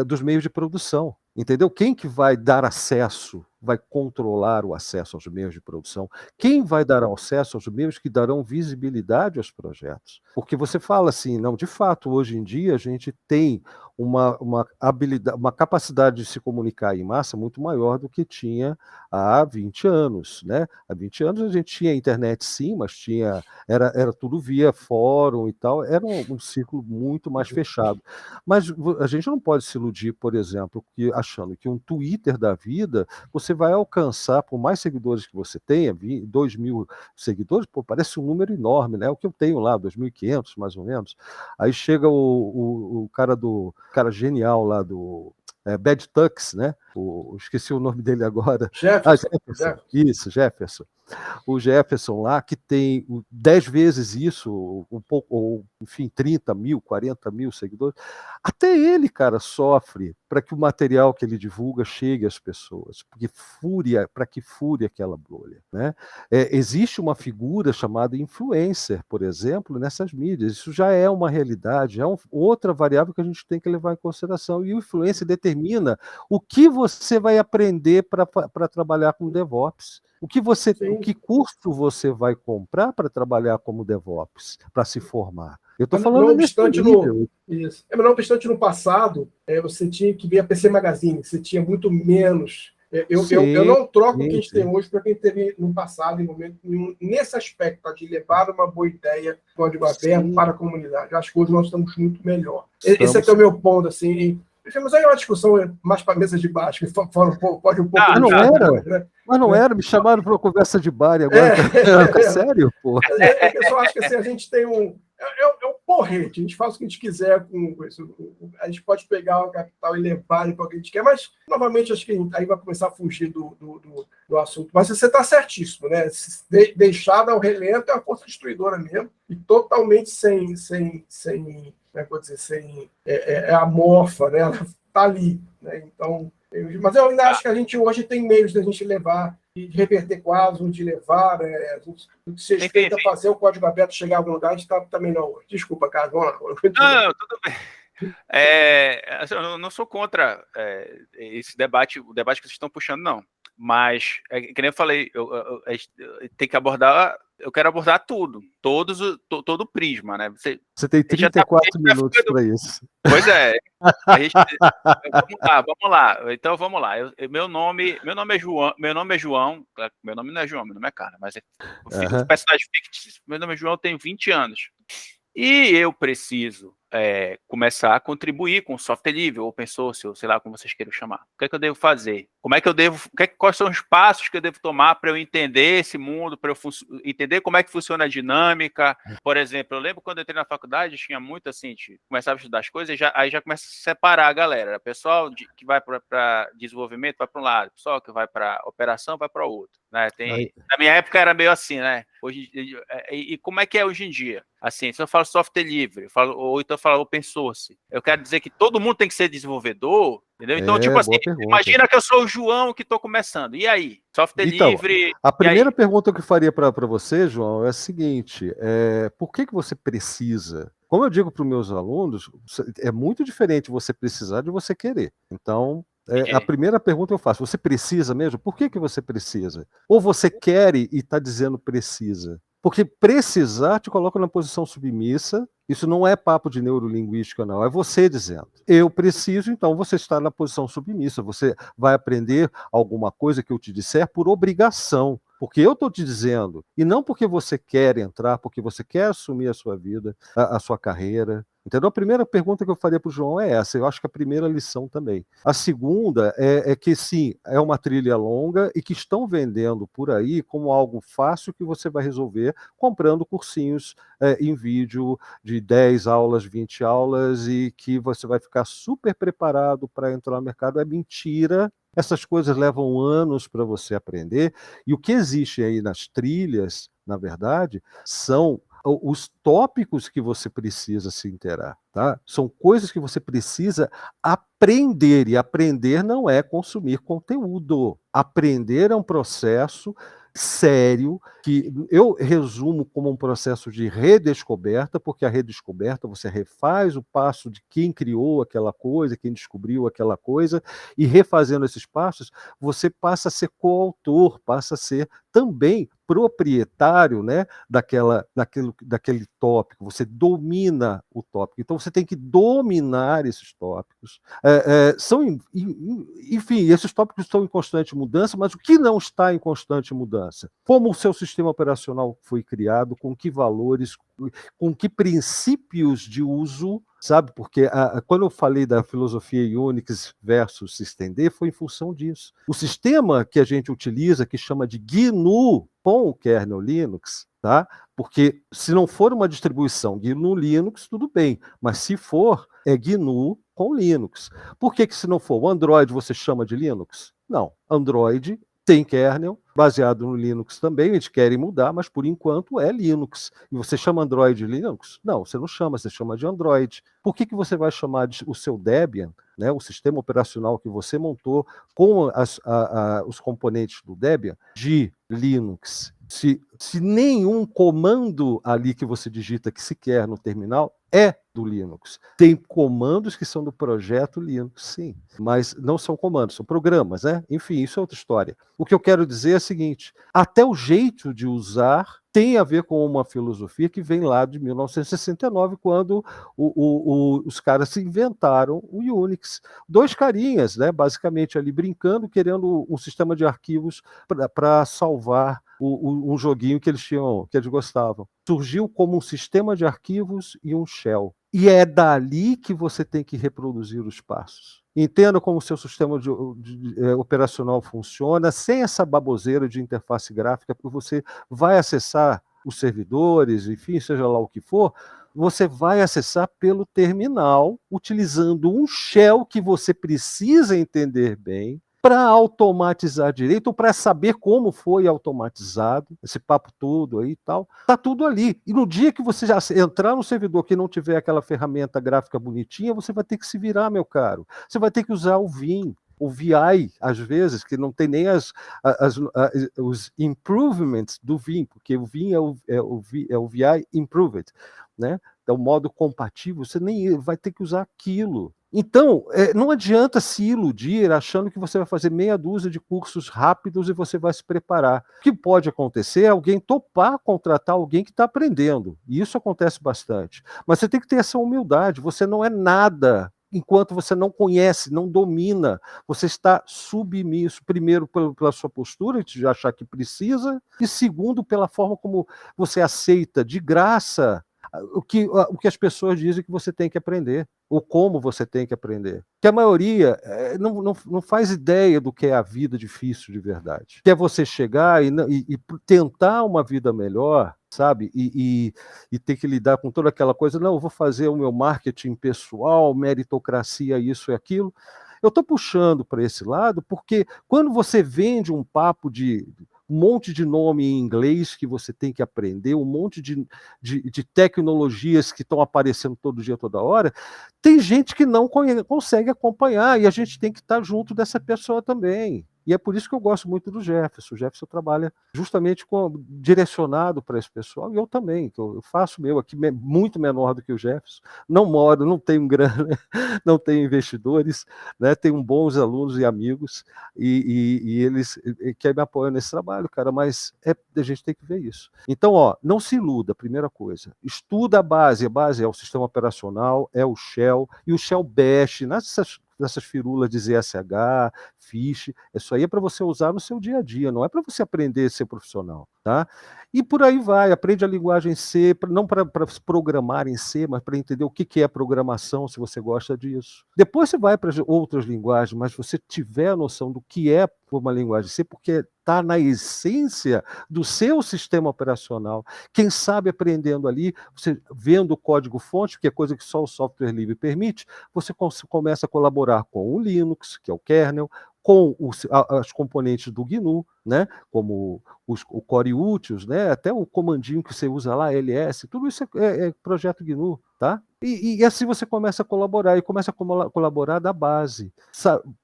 dos meios de produção. Entendeu? Quem que vai dar acesso, vai controlar o acesso aos meios de produção? Quem vai dar acesso aos meios que darão visibilidade aos projetos? Porque você fala assim, não, de fato, hoje em dia a gente tem uma habilidade, uma capacidade de se comunicar em massa muito maior do que tinha há 20 anos, né? Há 20 anos a gente tinha internet sim, mas era tudo via fórum e tal, era um círculo muito mais fechado. Mas a gente não pode se iludir, por exemplo, achando que um Twitter da vida, você vai alcançar, por mais seguidores que você tenha, 2.000 seguidores, pô, parece um número enorme, né? O que eu tenho lá, 2.500 mais ou menos. Aí chega o cara genial lá do Bad Tux, né? Esqueci o nome dele agora.
Jefferson.
Isso, Jefferson. O Jefferson lá, que tem 10 vezes isso, um pouco, ou enfim, 30 mil, 40 mil seguidores, até ele, cara, sofre para que o material que ele divulga chegue às pessoas, para que fure aquela bolha. Né? Existe uma figura chamada influencer, por exemplo, nessas mídias. Isso já é uma realidade, é outra variável que a gente tem que levar em consideração. E o influencer determina o que você vai aprender para trabalhar com DevOps. O que curso você vai comprar para trabalhar como DevOps, para se formar? Eu estou falando nesse nível.
Isso. Não obstante, no passado, você tinha que ver a PC Magazine, você tinha muito menos. Eu não troco o que a gente tem hoje para quem teve no passado, em momento nenhum, nesse aspecto, tá, de levar uma boa ideia, código aberto para a comunidade. Eu acho que hoje nós estamos muito melhor. Esse aqui é o meu ponto, assim. Mas aí é uma discussão mais para a mesa de baixo, que pode um pouco...
Mas não era, né? Mas não era, me chamaram para uma conversa de bar e agora... Sério, pô?
Eu só acho que assim, a gente tem um... É um porrete, a gente faz o que a gente quiser com isso. A gente pode pegar o capital e levar para o que a gente quer, mas, novamente, acho que aí vai começar a fugir do assunto. Mas você está certíssimo, né? Deixar ao relento é uma força destruidora mesmo, e totalmente sem amorfa, né? Ela está ali, né? Então, mas eu ainda acho que a gente hoje tem meios de a gente levar, de reverter quadros, de levar, o que se tenta fazer o código aberto chegar a algum lugar, a gente está melhor hoje. Desculpa, cara, vamos lá.
Não, tudo bem. Eu não sou contra esse debate, o debate que vocês estão puxando, não. Mas, que nem eu falei, tem que abordar, eu quero abordar tudo, todo o prisma, né?
Você tem 34 minutos para isso.
Pois é. Vamos lá. Então, vamos lá. Meu nome é João. Meu nome não é João, meu nome é Carla, mas os personagens fictícios. Meu nome é João, eu tenho 20 anos. E eu preciso começar a contribuir com software livre, open source, ou sei lá como vocês queiram chamar. O que é que eu devo fazer? Quais são os passos que eu devo tomar para eu entender esse mundo, para eu entender como é que funciona a dinâmica? Por exemplo, eu lembro quando eu entrei na faculdade, tinha muito assim, começava a estudar as coisas, aí já começa a separar a galera. O pessoal que vai para desenvolvimento vai para um lado, o pessoal que vai para operação vai para o outro. Né? Na minha época era meio assim, né? E como é que é hoje em dia? Assim, se eu falo software livre, ou então eu falo open source, eu quero dizer que todo mundo tem que ser desenvolvedor, entendeu? Então, tipo assim, imagina que eu sou o João que estou começando. E aí? Software livre...
A primeira pergunta que eu faria para você, João, é a seguinte, por que você precisa? Como eu digo para os meus alunos, é muito diferente você precisar de você querer. Então... a primeira pergunta eu faço, você precisa mesmo? Por que você precisa? Ou você quer e está dizendo precisa? Porque precisar te coloca na posição submissa, isso não é papo de neurolinguística, não, é você dizendo. Eu preciso, então você está na posição submissa, você vai aprender alguma coisa que eu te disser por obrigação. Porque eu estou te dizendo, e não porque você quer entrar, porque você quer assumir a sua vida, a sua carreira. Entendeu? A primeira pergunta que eu faria para o João é essa, eu acho que a primeira lição também. A segunda é que, sim, é uma trilha longa e que estão vendendo por aí como algo fácil que você vai resolver comprando cursinhos em vídeo de 10 aulas, 20 aulas e que você vai ficar super preparado para entrar no mercado. É mentira. Essas coisas levam anos para você aprender, e o que existe aí nas trilhas, na verdade, são os tópicos que você precisa se inteirar, tá? São coisas que você precisa aprender, e aprender não é consumir conteúdo. Aprender é um processo sério, que eu resumo como um processo de redescoberta, porque a redescoberta você refaz o passo de quem criou aquela coisa, quem descobriu aquela coisa, e refazendo esses passos, você passa a ser coautor, passa a ser também proprietário, né, daquele tópico, você domina o tópico. Então você tem que dominar esses tópicos. Enfim, esses tópicos estão em constante mudança, mas o que não está em constante mudança? Como o seu sistema operacional foi criado, com que valores, com que princípios de uso, sabe? Porque quando eu falei da filosofia Unix versus Systemd, foi em função disso. O sistema que a gente utiliza, que chama de GNU com o kernel Linux, tá? Porque se não for uma distribuição GNU Linux, tudo bem, mas se for, é GNU com Linux. Por que se não for o Android você chama de Linux? Não, Android tem kernel, baseado no Linux também, eles querem mudar, mas por enquanto é Linux. E você chama Android de Linux? Não, você não chama, você chama de Android. Por que você vai chamar o seu Debian, né, o sistema operacional que você montou com os componentes do Debian, de Linux? Se nenhum comando ali que você digita que se quer no terminal é do Linux. Tem comandos que são do projeto Linux, sim, mas não são comandos, são programas, né? Enfim, isso é outra história. O que eu quero dizer é o seguinte, até o jeito de usar tem a ver com uma filosofia que vem lá de 1969, quando os caras se inventaram o Unix. Dois carinhas, né, basicamente ali brincando, querendo um sistema de arquivos para salvar um joguinho que eles gostavam. Surgiu como um sistema de arquivos e um shell. E é dali que você tem que reproduzir os passos. Entenda como o seu sistema operacional funciona, sem essa baboseira de interface gráfica, porque você vai acessar os servidores, enfim, seja lá o que for, você vai acessar pelo terminal, utilizando um shell que você precisa entender bem, para automatizar direito, ou para saber como foi automatizado, esse papo todo aí e tal, está tudo ali. E no dia que você já entrar no servidor que não tiver aquela ferramenta gráfica bonitinha, você vai ter que se virar, meu caro. Você vai ter que usar o Vim, o VI, às vezes, que não tem nem os improvements do Vim, porque o Vim é o VI Improved, né? É o modo compatível, você nem vai ter que usar aquilo. Então, não adianta se iludir achando que você vai fazer meia dúzia de cursos rápidos e você vai se preparar. O que pode acontecer é alguém topar contratar alguém que está aprendendo. E isso acontece bastante. Mas você tem que ter essa humildade. Você não é nada enquanto você não conhece, não domina. Você está submisso, primeiro, pela sua postura, de achar que precisa, e segundo, pela forma como você aceita de graça o que as pessoas dizem que você tem que aprender, ou como você tem que aprender. Que a maioria não faz ideia do que é a vida difícil de verdade. Que é você chegar e tentar uma vida melhor, sabe? E ter que lidar com toda aquela coisa, não, eu vou fazer o meu marketing pessoal, meritocracia, isso e aquilo. Eu estou puxando para esse lado porque quando você vende um papo de um monte de nome em inglês que você tem que aprender, um monte de tecnologias que estão aparecendo todo dia, toda hora, tem gente que não consegue acompanhar, e a gente tem que estar junto dessa pessoa também. E é por isso que eu gosto muito do Jefferson. O Jefferson trabalha justamente direcionado para esse pessoal, e eu também, que eu faço meu aqui muito menor do que o Jefferson. Não moro, não tenho grana, não tenho investidores, né? Tenho bons alunos e amigos, e eles que me apoiam nesse trabalho, cara, mas a gente tem que ver isso. Então, não se iluda, primeira coisa. Estuda a base é o sistema operacional, é o Shell, e o Shell Bash, nessas firulas de ZSH, Fish, isso aí é para você usar no seu dia a dia, não é para você aprender a ser profissional, tá? E por aí vai, aprende a linguagem C, não para programar em C, mas para entender o que é programação, se você gosta disso. Depois você vai para outras linguagens, mas você tiver a noção do que é uma linguagem C, porque está na essência do seu sistema operacional. Quem sabe aprendendo ali, você vendo o código-fonte, que é coisa que só o software livre permite, você começa a colaborar com o Linux, que é o kernel, com as componentes do GNU, né, como o Core Utils, né, até o comandinho que você usa lá, ls, tudo isso é projeto GNU, tá? E assim você começa a colaborar, e começa a colaborar da base,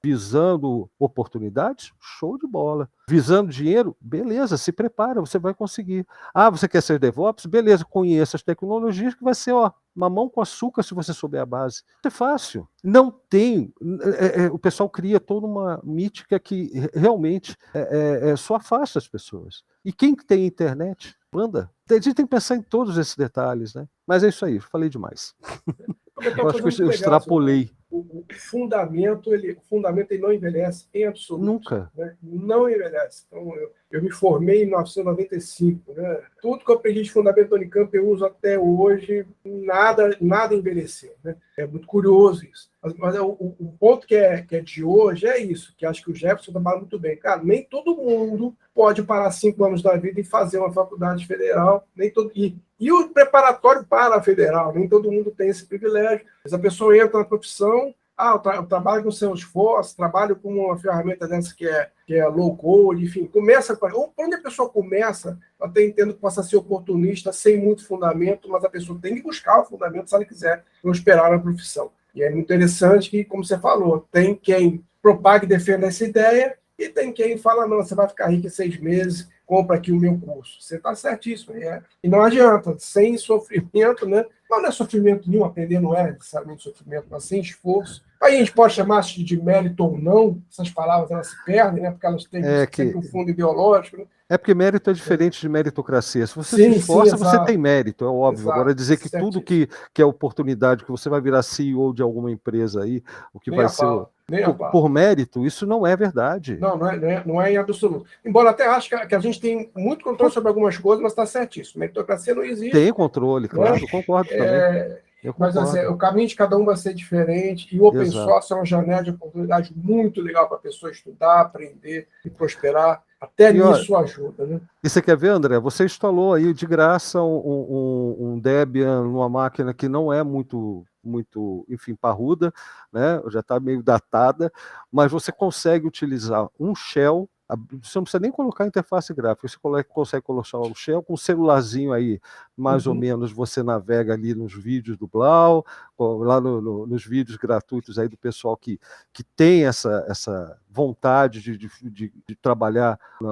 visando oportunidades, show de bola. Visando dinheiro, beleza, se prepara, você vai conseguir. Ah, você quer ser DevOps? Beleza, conheça as tecnologias que vai ser, mamão com açúcar se você souber a base. É fácil. Não tem. O pessoal cria toda uma mítica que realmente só afasta as pessoas. E quem tem internet, manda. A gente tem que pensar em todos esses detalhes, né? Mas é isso aí, falei demais. Eu acho que eu extrapolei.
O fundamento ele não envelhece em absoluto.
Nunca.
Né? Não envelhece. Então, eu me formei em 1995. Né? Tudo que eu aprendi de fundamento do Unicamp eu uso até hoje, nada envelheceu. Né? É muito curioso isso. Mas o ponto que é de hoje é isso, que acho que o Jefferson trabalha muito bem. Cara, nem todo mundo pode parar 5 anos da vida e fazer uma faculdade federal, e o preparatório para a federal, nem todo mundo tem esse privilégio. Mas a pessoa entra na profissão, eu trabalho com Salesforce, trabalho com uma ferramenta dessa que é low code, enfim, onde a pessoa começa, eu até entendo que possa ser oportunista, sem muito fundamento, mas a pessoa tem que buscar o fundamento se ela quiser prosperar na profissão. E é muito interessante que, como você falou, tem quem propague e defenda essa ideia, e tem quem fala, não, você vai ficar rico em 6 meses, compra aqui o meu curso. Você está certíssimo. E não adianta, sem sofrimento, né? Não é sofrimento nenhum, aprender não é necessariamente sofrimento, mas sem esforço. Aí a gente pode chamar de mérito ou não, essas palavras elas se perdem, né? Porque elas têm sempre um fundo ideológico. Né?
É porque mérito é diferente de meritocracia. Se você
sim,
se esforça,
sim,
você tem mérito, é óbvio.
Exato,
Agora, dizer que tudo que é oportunidade, que você vai virar CEO de alguma empresa aí, o que vai ser por mérito, isso não é verdade.
Não é em absoluto. Embora até acho que a gente tem muito controle sobre algumas coisas, mas está certíssimo. Meritocracia não existe.
Tem controle, claro, né? Concordo também.
Mas assim, o caminho de cada um vai ser diferente, e o Open Source é uma janela de oportunidade muito legal para a pessoa estudar, aprender e prosperar. Até nisso ajuda, né?
E você quer ver, André? Você instalou aí de graça um Debian numa máquina que não é muito, enfim, parruda, né? Já está meio datada, mas você consegue utilizar um shell. Você não precisa nem colocar a interface gráfica, você consegue colocar o shell com um celularzinho aí, mais ou menos você navega ali nos vídeos do Blau, lá nos vídeos gratuitos aí do pessoal que tem essa vontade de trabalhar, né,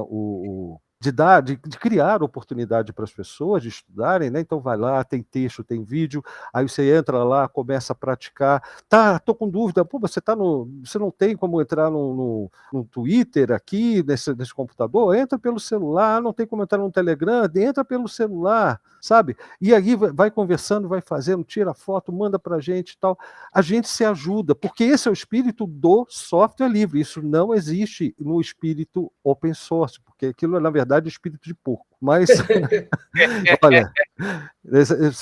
de criar oportunidade para as pessoas de estudarem, né? Então vai lá, tem texto, tem vídeo, aí você entra lá, começa a praticar. Tô com dúvida, você você não tem como entrar no Twitter aqui, nesse computador? Entra pelo celular, não tem como entrar no Telegram, entra pelo celular, sabe? E aí vai conversando, vai fazendo, tira foto, manda para a gente e tal. A gente se ajuda, porque esse é o espírito do software livre. Isso não existe no espírito open source, porque aquilo é, na verdade, o espírito de porco. Mas, olha,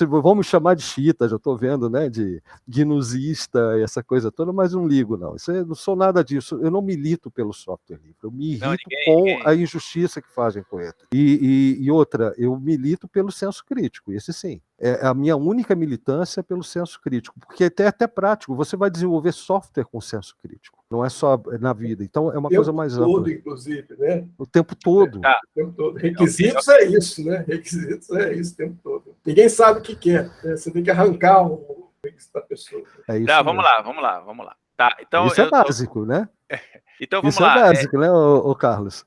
vamos chamar de chita, já estou vendo, né, de gnusista, essa coisa toda, mas não ligo, não. Eu não sou nada disso. Eu não milito pelo software livre. Eu me irrito com a injustiça que fazem com ele. E outra, eu milito pelo senso crítico, esse sim. É a minha única militância pelo senso crítico, porque é até prático. Você vai desenvolver software com senso crítico, não é só na vida. Então é uma coisa mais ampla.
O tempo todo, inclusive, né?
O tempo todo.
O tempo todo. Requisitos é isso, né? Requisitos é isso o tempo todo. Ninguém sabe o que quer, né? Você tem que arrancar o requisito da pessoa.
É isso.
Vamos lá. Tá, então
isso é básico, né?
Então vamos
isso
lá.
Isso é básico, né, ô Carlos?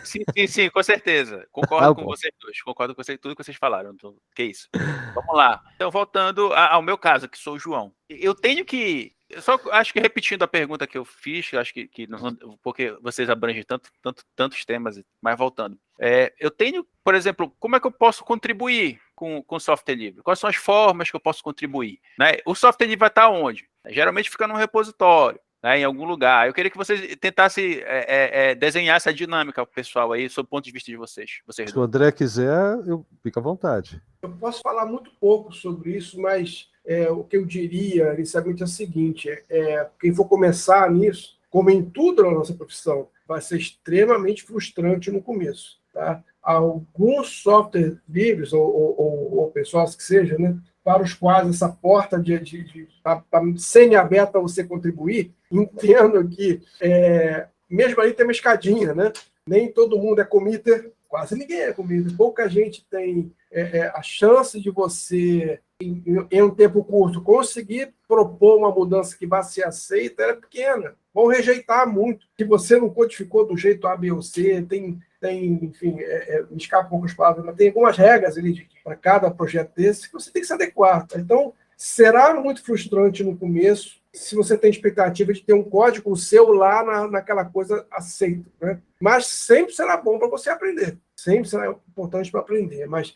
Sim, com certeza. Concordo com vocês dois. Concordo com tudo que vocês falaram. Então, que isso? Vamos lá. Então, voltando ao meu caso, que sou o João. Eu tenho que... Eu só acho que repetindo a pergunta que eu fiz, acho que não, porque vocês abrangem tantos temas, mas voltando. Eu tenho, por exemplo, como é que eu posso contribuir com o software livre? Quais são as formas que eu posso contribuir? Né? O software livre vai estar onde? Geralmente fica num repositório. Né, em algum lugar. Eu queria que vocês tentassem desenhar essa dinâmica para o pessoal aí, sob o ponto de vista de vocês.
Se o André quiser, fica à vontade.
Eu posso falar muito pouco sobre isso, mas o que eu diria inicialmente é o seguinte: quem for começar nisso, como em tudo na nossa profissão, vai ser extremamente frustrante no começo. Tá? Alguns softwares livres, ou open source que seja, né, para os quais essa porta tá semi-aberta para você contribuir, entendo que, mesmo aí tem uma escadinha, né? Nem todo mundo é committer, quase ninguém é committer, pouca gente tem a chance de você, em um tempo curto, conseguir propor uma mudança que vai ser aceita, é pequena. Vão rejeitar muito. Se você não codificou do jeito A, B ou C, enfim, me escapa um pouco as palavras, mas tem algumas regras ali para cada projeto desse que você tem que se adequar. Então, será muito frustrante no começo se você tem expectativa de ter um código seu lá naquela coisa aceita, né? Mas sempre será bom para você aprender. Sempre será importante para aprender. Mas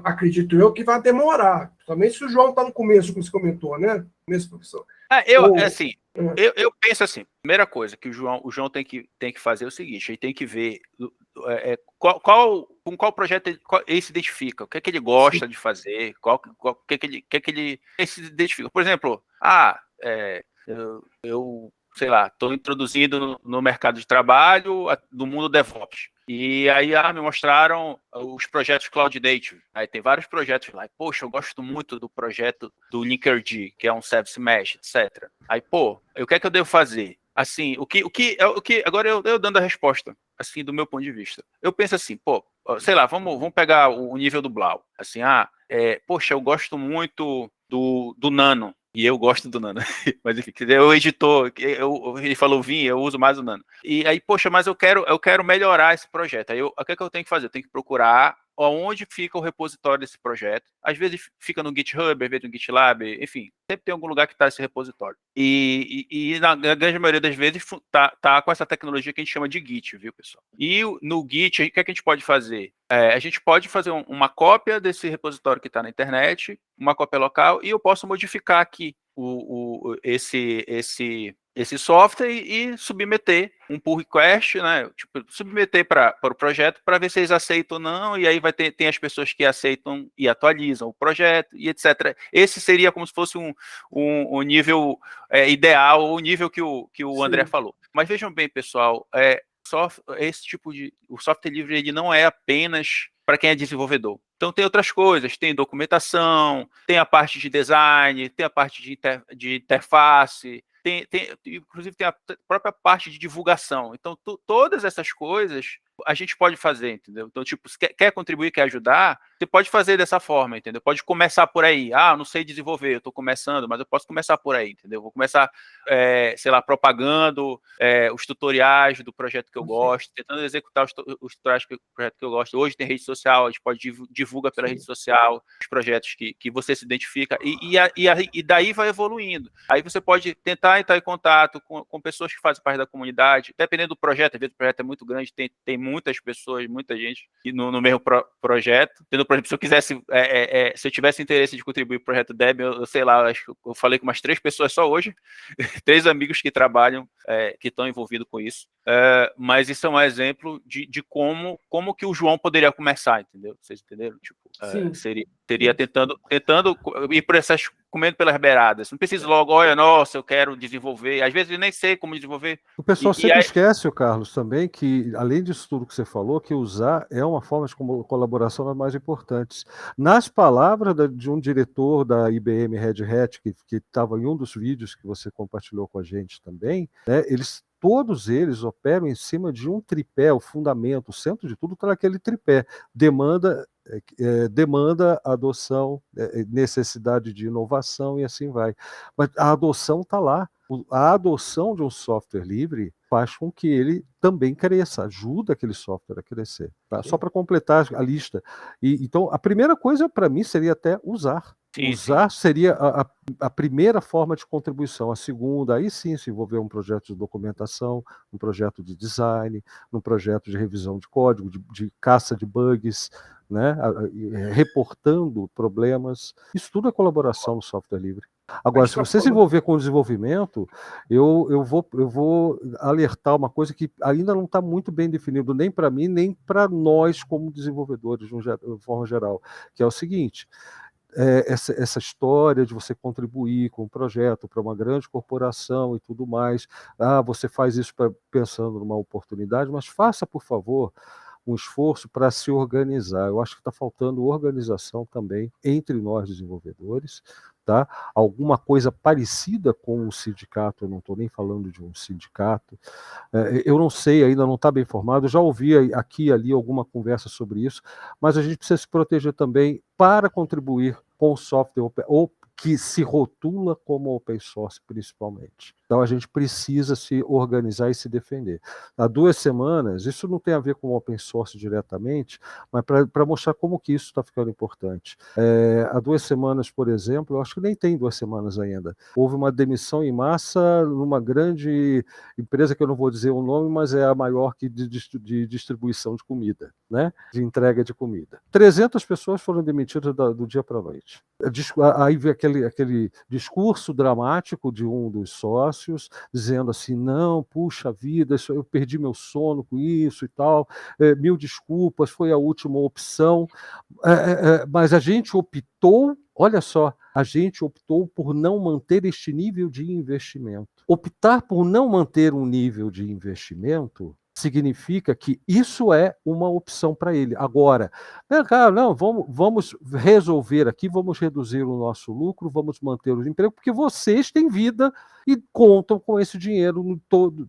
acredito que vai demorar. Somente se o João está no começo, como você comentou, né? Começo, professor.
Eu penso assim, primeira coisa que o João tem que fazer é o seguinte: ele tem que ver com qual projeto ele se identifica, o que é que ele gosta de fazer, o que é que ele se identifica. Por exemplo, eu sei lá, estou introduzindo no mercado de trabalho do mundo DevOps. E aí me mostraram os projetos Cloud Native. Aí tem vários projetos lá. Poxa, eu gosto muito do projeto do Linkerd, que é um Service Mesh, etc. Aí, o que é que eu devo fazer? Assim, agora eu dando a resposta, assim, do meu ponto de vista. Eu penso assim, sei lá, vamos pegar o nível do Blau. Assim, poxa, eu gosto muito do Nano. E eu gosto do Nano. Mas enfim, o editor, ele falou Vim, eu uso mais o Nano. E aí, poxa, mas eu quero melhorar esse projeto. Aí o que é que eu tenho que fazer? Eu tenho que procurar onde fica o repositório desse projeto. Às vezes fica no GitHub, às vezes no GitLab, enfim, sempre tem algum lugar que está esse repositório. E na grande maioria das vezes tá com essa tecnologia que a gente chama de Git, viu, pessoal? E no Git, o que é que a gente pode fazer? A gente pode fazer uma cópia desse repositório que está na internet, uma cópia local, e eu posso modificar aqui esse software e submeter um pull request, né? Tipo, submeter para o projeto para ver se eles aceitam ou não, e aí tem as pessoas que aceitam e atualizam o projeto, e etc. Esse seria como se fosse um nível ideal, o nível que o André falou. Mas vejam bem, pessoal, esse tipo o software livre ele não é apenas para quem é desenvolvedor. Então tem outras coisas, tem documentação, tem a parte de design, tem a parte de interface, inclusive tem a própria parte de divulgação. Então todas essas coisas a gente pode fazer, entendeu? Então, tipo, se quer contribuir, quer ajudar, você pode fazer dessa forma, entendeu? Pode começar por aí. Eu não sei desenvolver, eu estou começando, mas eu posso começar por aí, entendeu? Vou começar, sei lá, propagando os tutoriais do projeto que eu gosto, tentando executar os tutoriais do projeto que eu gosto. Hoje tem rede social, a gente pode divulgar pela rede social os projetos que você se identifica, e daí vai evoluindo. Aí você pode tentar entrar em contato com pessoas que fazem parte da comunidade, dependendo do projeto, às vezes o projeto é muito grande, tem muitas pessoas, muita gente no mesmo projeto. Por exemplo, se eu quisesse, se eu tivesse interesse de contribuir para o projeto Deb, eu sei lá, acho que eu falei com umas 3 pessoas só hoje, 3 amigos que trabalham, que estão envolvidos com isso. Mas isso é um exemplo de como que o João poderia começar, entendeu? Vocês entenderam? Tipo, seria tentando ir por essas, comendo pelas beiradas. Não precisa logo, olha, nossa, eu quero desenvolver. Às vezes eu nem sei como desenvolver.
O pessoal sempre esquece, Carlos, também, que além disso tudo que você falou, que usar é uma forma de colaboração das mais importantes. Nas palavras de um diretor da IBM Red Hat, que estava em um dos vídeos que você compartilhou com a gente também, né, todos eles operam em cima de um tripé, o fundamento, o centro de tudo está naquele tripé. Demanda, adoção, necessidade de inovação e assim vai. Mas a adoção está lá. A adoção de um software livre faz com que ele também cresça, ajuda aquele software a crescer. Tá? Só para completar a lista. Então, a primeira coisa para mim seria até usar. Usar seria a primeira forma de contribuição. A segunda, aí sim se envolver um projeto de documentação, um projeto de design, um projeto de revisão de código, de caça de bugs, né? Reportando problemas. Isso tudo é colaboração no software livre. Agora, se você se envolver com o desenvolvimento, eu vou alertar uma coisa que ainda não está muito bem definido, nem para mim, nem para nós como desenvolvedores, de forma geral, que é o seguinte: essa história de você contribuir com um projeto para uma grande corporação e tudo mais, você faz isso pensando numa oportunidade, mas faça, por favor, um esforço para se organizar. Eu acho que está faltando organização também entre nós desenvolvedores, tá? Alguma coisa parecida com um sindicato, eu não estou nem falando de um sindicato, eu não sei, ainda não está bem formado, já ouvi aqui e ali alguma conversa sobre isso, mas a gente precisa se proteger também para contribuir com o software ou que se rotula como open source principalmente. Então a gente precisa se organizar e se defender. Há 2 semanas, isso não tem a ver com open source diretamente, mas para mostrar como que isso está ficando importante. Há 2 semanas, por exemplo, eu acho que nem tem 2 semanas ainda, houve uma demissão em massa numa grande empresa que eu não vou dizer o nome, mas é a maior de distribuição de comida, né? De entrega de comida. 300 pessoas foram demitidas do dia para a noite. Aí veio aquele discurso dramático de um dos sócios, dizendo assim, não, puxa vida, eu perdi meu sono com isso e tal, 1000 desculpas, foi a última opção, mas a gente optou, olha só, a gente optou por não manter este nível de investimento. Optar por não manter um nível de investimento significa que isso é uma opção para ele. Agora, não, vamos resolver aqui, vamos reduzir o nosso lucro, vamos manter os empregos, porque vocês têm vida e contam com esse dinheiro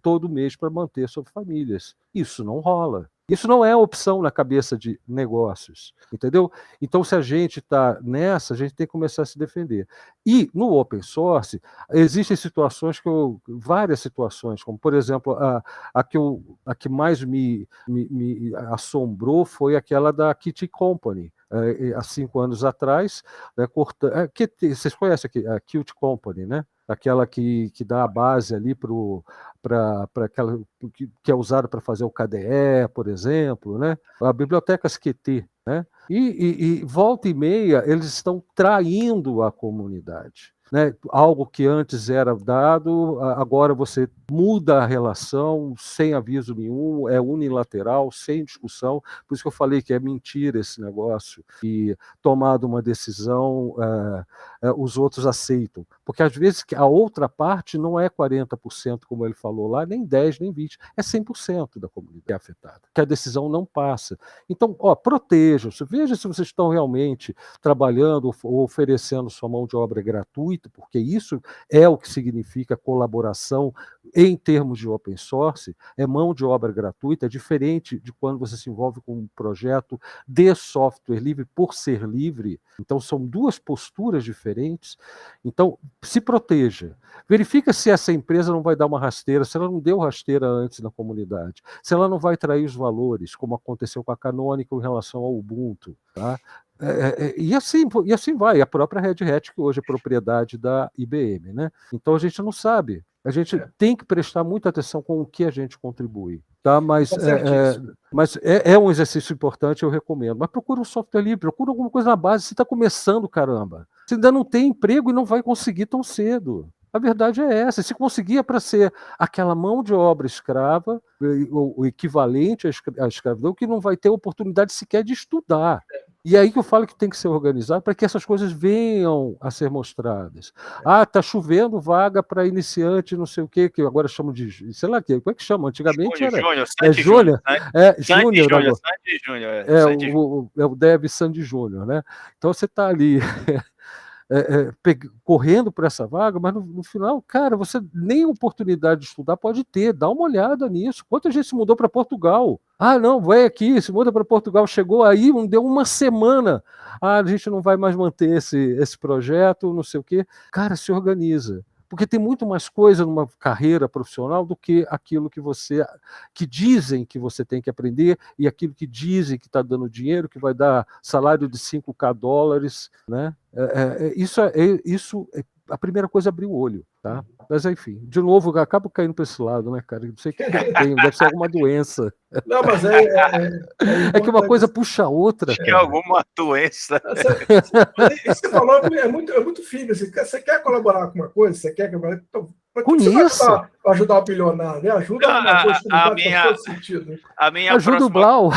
todo mês para manter suas famílias. Isso não rola. Isso não é opção na cabeça de negócios, entendeu? Então, se a gente está nessa, a gente tem que começar a se defender. E no open source, existem situações várias situações, como, por exemplo, a que mais me assombrou foi aquela da Qt Company. Há 5 anos atrás, né, vocês conhecem a Qt Company, né? Aquela que dá a base ali para aquela que é usada para fazer o KDE, por exemplo, né? A biblioteca Qt, né? E volta e meia eles estão traindo a comunidade. Né? Algo que antes era dado, agora você muda a relação sem aviso nenhum, é unilateral, sem discussão. Por isso que eu falei que é mentira esse negócio, e tomado uma decisão, os outros aceitam. Porque às vezes a outra parte não é 40%, como ele falou lá, nem 10%, nem 20%, é 100% da comunidade afetada, que a decisão não passa. Então, protejam-se, veja se vocês estão realmente trabalhando ou oferecendo sua mão de obra gratuita, porque isso é o que significa colaboração em termos de open source, é mão de obra gratuita, é diferente de quando você se envolve com um projeto de software livre por ser livre. Então, são duas posturas diferentes. Então, se proteja. Verifica se essa empresa não vai dar uma rasteira, se ela não deu rasteira antes na comunidade, se ela não vai trair os valores, como aconteceu com a Canonical em relação ao Ubuntu, tá? E assim vai, a própria Red Hat, que hoje é propriedade da IBM, né? Então a gente não sabe, a gente tem que prestar muita atenção com o que a gente contribui, tá? Mas é um exercício importante, eu recomendo. Mas procura um software livre, procura alguma coisa na base, você está começando, caramba. Você ainda não tem emprego e não vai conseguir tão cedo. A verdade é essa. Se conseguia para ser aquela mão de obra escrava, o equivalente à escravidão, que não vai ter oportunidade sequer de estudar. E aí que eu falo que tem que ser organizado para que essas coisas venham a ser mostradas. Está chovendo vaga para iniciante, não sei o quê, que agora chamam de, sei lá, como é que chama? Antigamente era... Júnior. É o Dev Sandy Júnior, né? Então você está ali... correndo por essa vaga, mas no final, cara, você nem oportunidade de estudar pode ter, dá uma olhada nisso. Quanta gente se mudou para Portugal? Não, vai aqui, se muda para Portugal, chegou aí, deu uma semana. A gente não vai mais manter esse projeto, não sei o quê. Cara, se organiza. Porque tem muito mais coisa numa carreira profissional do que aquilo que dizem que você tem que aprender e aquilo que dizem que está dando dinheiro, que vai dar salário de $5.000, né? A primeira coisa é abrir o olho, tá? Mas enfim, de novo, eu acabo caindo para esse lado, né, cara? Não sei o que eu tenho, deve ser alguma doença.
Não, mas
é que uma coisa puxa a outra.
Acho que é alguma doença.
Isso que você falou é muito firme. Assim, você quer colaborar com uma coisa? Você quer colaborar? Então,
conheça.
Ajudar o bilionário, né? Ajuda alguma coisa que faz todo sentido.
Ajuda o Blau.